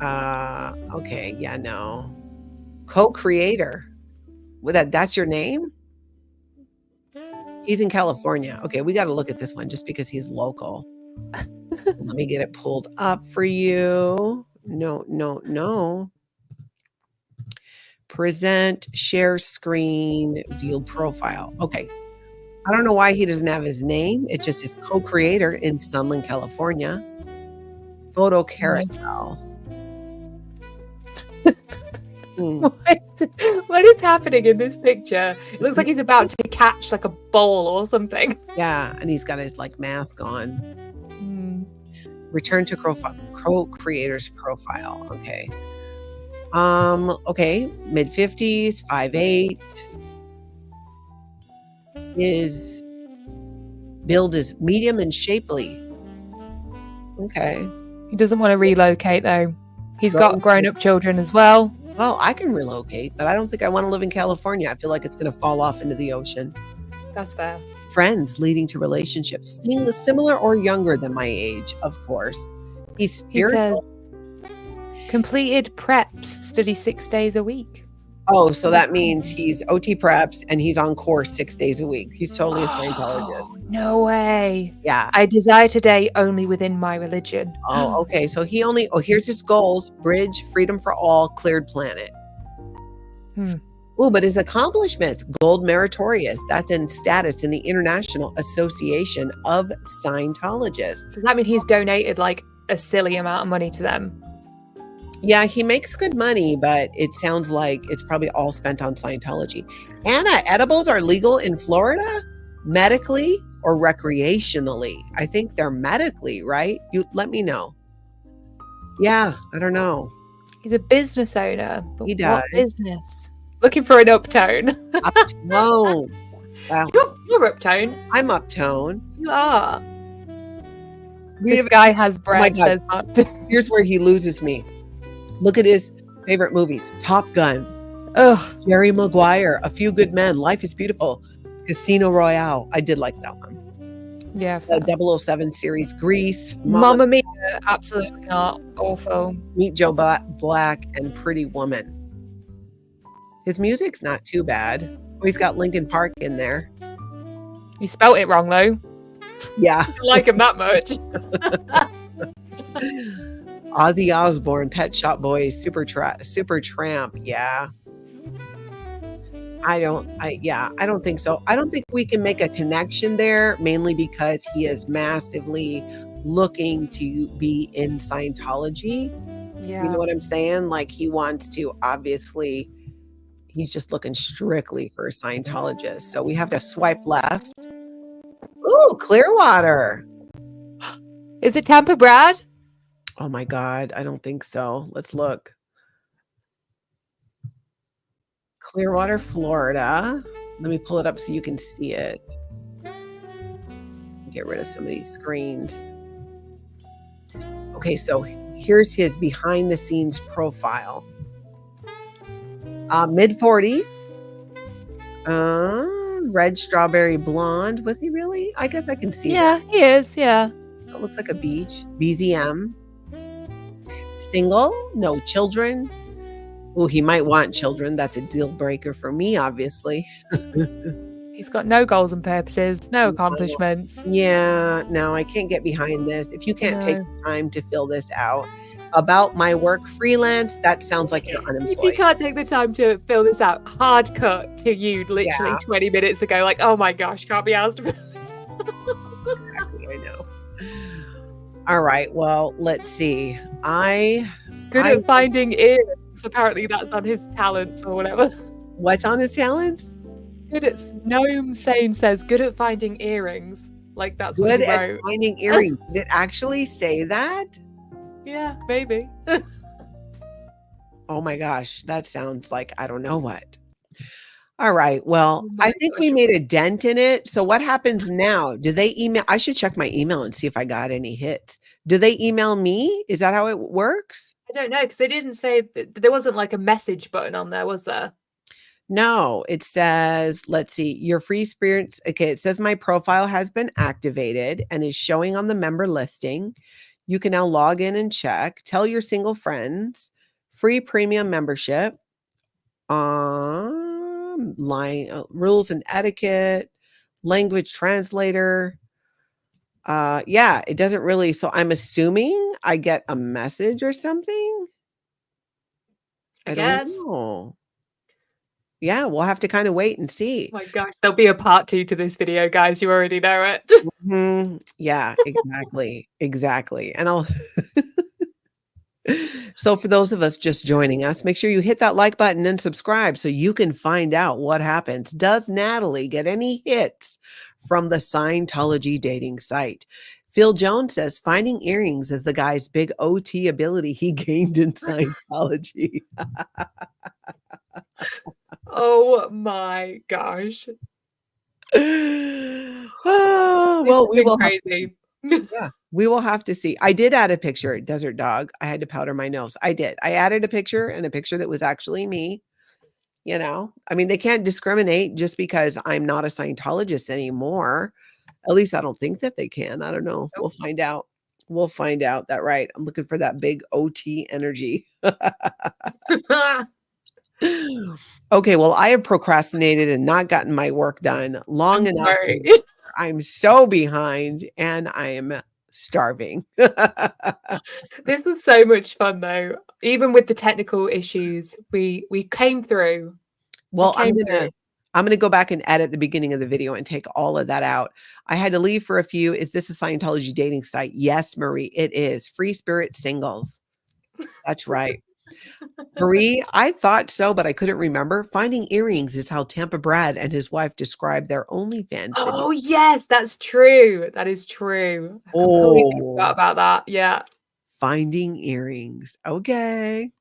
Okay, yeah, no. Co-creator. That's your name? He's in California. Okay, we got to look at this one just because he's local. Let me get it pulled up for you. No. Present, share screen, view profile. Okay. I don't know why he doesn't have his name. It just is co-creator in Sunland, California. Photo carousel. What is happening in this picture? It looks like he's about to catch like a ball or something. Yeah, and he's got his mask on. Return to co-creator's profile. Okay. Okay, mid-50s, 5'8". His build is medium and shapely. Okay. He doesn't want to relocate though. He's got grown-up children as well. Well, I can relocate, but I don't think I want to live in California. I feel like it's going to fall off into the ocean. That's fair. Friends leading to relationships. Seeing the similar or younger than my age, of course. He's spiritual. He says, completed preps, study 6 days a week. Oh, so that means he's OT preps and he's on course 6 days a week. He's totally a Scientologist. No way. Yeah. I desire today only within my religion. Oh, okay. So here's his goals: bridge, freedom for all, cleared planet. Oh, but his accomplishments: gold meritorious. That's in status in the International Association of Scientologists. Does that mean he's donated like a silly amount of money to them? Yeah, he makes good money, but it sounds like it's probably all spent on Scientology. Anna, edibles are legal in Florida? Medically or recreationally? I think they're medically, right? You let me know. Yeah, I don't know. He's a business owner. But he does. What business? Looking for an uptone. Uptone. Wow. You're uptone. I'm uptone. You are. This guy has bread, says uptone. Here's where he loses me. Look at his favorite movies. Top Gun. Ugh. Jerry Maguire. A Few Good Men. Life is Beautiful. Casino Royale. I did like that one. Yeah. The 007 series. Grease. Mamma Mia. Absolutely not. Awful. Meet Joe Black and Pretty Woman. His music's not too bad. Oh, he's got Linkin Park in there. You spelt it wrong though. Yeah. Like him that much. Ozzy Osbourne, Pet Shop Boys, Super Tramp. Yeah. I don't think so. I don't think we can make a connection there, mainly because he is massively looking to be in Scientology. Yeah. You know what I'm saying? Like, he wants to, obviously, he's just looking strictly for a Scientologist. So we have to swipe left. Ooh, Clearwater. Is it Tampa Brad? Oh my God, I don't think so. Let's look. Clearwater, Florida. Let me pull it up so you can see it. Get rid of some of these screens. Okay, so here's his behind the scenes profile. Mid 40s. Red strawberry blonde. Was he really? I guess I can see that. Yeah, he is. Yeah. It looks like a beach. BZM. Single, no children. Oh, he might want children. That's a deal breaker for me, obviously. He's got no goals and purposes, no accomplishments. Yeah, no, I can't get behind this. If you can't take No. time to fill this out. About my work freelance, that sounds like you're If you unemployed. can't take the time to fill this out, hard cut to you literally Yeah. 20 minutes ago, like, oh my gosh, can't be asked for this. Exactly, I know. All right, well, let's see. Good at finding earrings. Apparently that's on his talents or whatever. What's on his talents? Good at Gnome Sane says good at finding earrings. Like that's what Good he at wrote. finding earrings. Did it actually say that? Yeah, maybe. Oh my gosh, that sounds like I don't know what. All right, well, Oh my I think we gosh. made a dent in it. So what happens now? Do they email? I should check my email and see if I got any hits. Do they email me? Is that how it works? I don't know, because they didn't say that there wasn't like a message button on there, was there? No, it says, let's see, your free spirits. Okay, it says my profile has been activated and is showing on the member listing. You can now log in and check. Tell your single friends. Free premium membership. Rules and etiquette. Language translator. Yeah, it doesn't really. So I'm assuming I get a message or something. I don't guess. know. Yeah, we'll have to kind of wait and see. Oh my gosh, there'll be a part 2 to this video, guys. You already know it. Yeah, exactly. Exactly. And I'll So for those of us just joining us, make sure you hit that like button and subscribe so you can find out what happens. Does Natalie get any hits from the Scientology dating site? Phil Jones says finding earrings is the guy's big OT ability he gained in Scientology. Oh my gosh. Oh, well, we will crazy. Yeah, we will have to see. I did add a picture, Desert Dog. I had to powder my nose. I did. I added a picture and a picture that was actually me. You know, I mean, they can't discriminate just because I'm not a Scientologist anymore. At least I don't think that they can. I don't know. We'll find out. We'll find out that, right. I'm looking for that big OT energy. Okay, well, I have procrastinated and not gotten my work done long enough. Sorry. I'm so behind and I am starving. This was so much fun though. Even with the technical issues, we came through. Well, I'm gonna go back and edit the beginning of the video and take all of that out. I had to leave for a few. Is this a Scientology dating site? Yes, Marie, it is. Free spirit singles. That's right. Marie, I thought so, but I couldn't remember. Finding earrings is how Tampa Brad and his wife described their OnlyFans video. Oh yes, that's true. That is true. I completely forgot about that. Yeah. Finding earrings. Okay.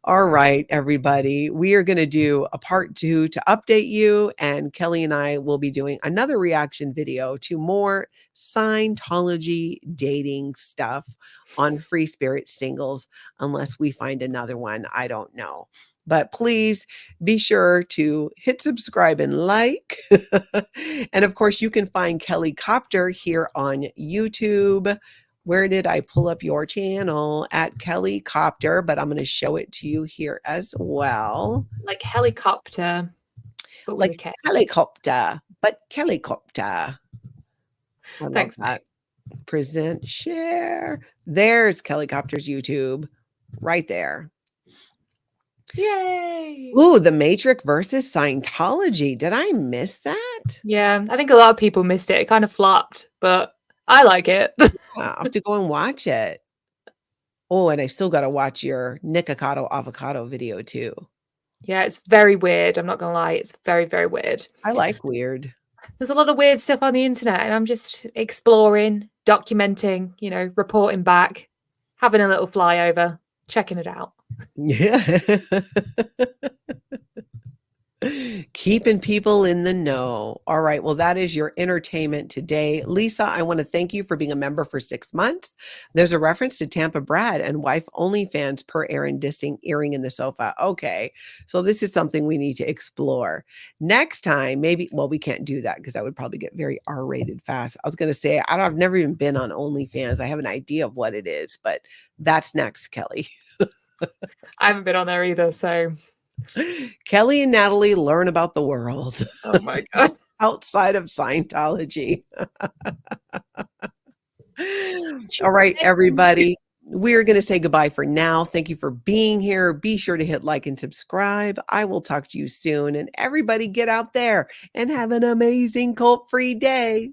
All right, everybody. We are going to do a part 2 to update you, and Kelli and I will be doing another reaction video to more Scientology dating stuff on Free Spirit Singles, unless we find another one. I don't know. But please be sure to hit subscribe and like. And of course, you can find Kelli Copter here on YouTube. Where did I pull up your channel? At Kelli Copter, but I'm going to show it to you here as well. Like helicopter. Like helicopter, but Kelli Copter. I love Thanks, that. Present, share. There's Kelli Copter's YouTube right there. Yay! Ooh, The Matrix versus Scientology. Did I miss that? Yeah, I think a lot of people missed it. It kind of flopped, but I like it. I'll have to go and watch it. Oh, and I still got to watch your Nikocado avocado video too. Yeah, it's very weird. I'm not gonna lie. It's very, very weird. I like weird. There's a lot of weird stuff on the internet, and I'm just exploring, documenting, reporting back, having a little flyover, checking it out. Yeah. Keeping people in the know. All right. Well, that is your entertainment today. Lisa, I want to thank you for being a member for 6 months. There's a reference to Tampa Brad and wife OnlyFans per Aaron dissing earring in the sofa. Okay. So this is something we need to explore. Next time, maybe, well, we can't do that because that would probably get very R-rated fast. I was going to say, I've never even been on OnlyFans. I have an idea of what it is, but that's next, Kelli. I haven't been on there either, so Kelli and Natalie learn about the world. oh my God. Outside of Scientology. All right, everybody. We're going to say goodbye for now. Thank you for being here. Be sure to hit like and subscribe. I will talk to you soon. And everybody get out there and have an amazing cult-free day.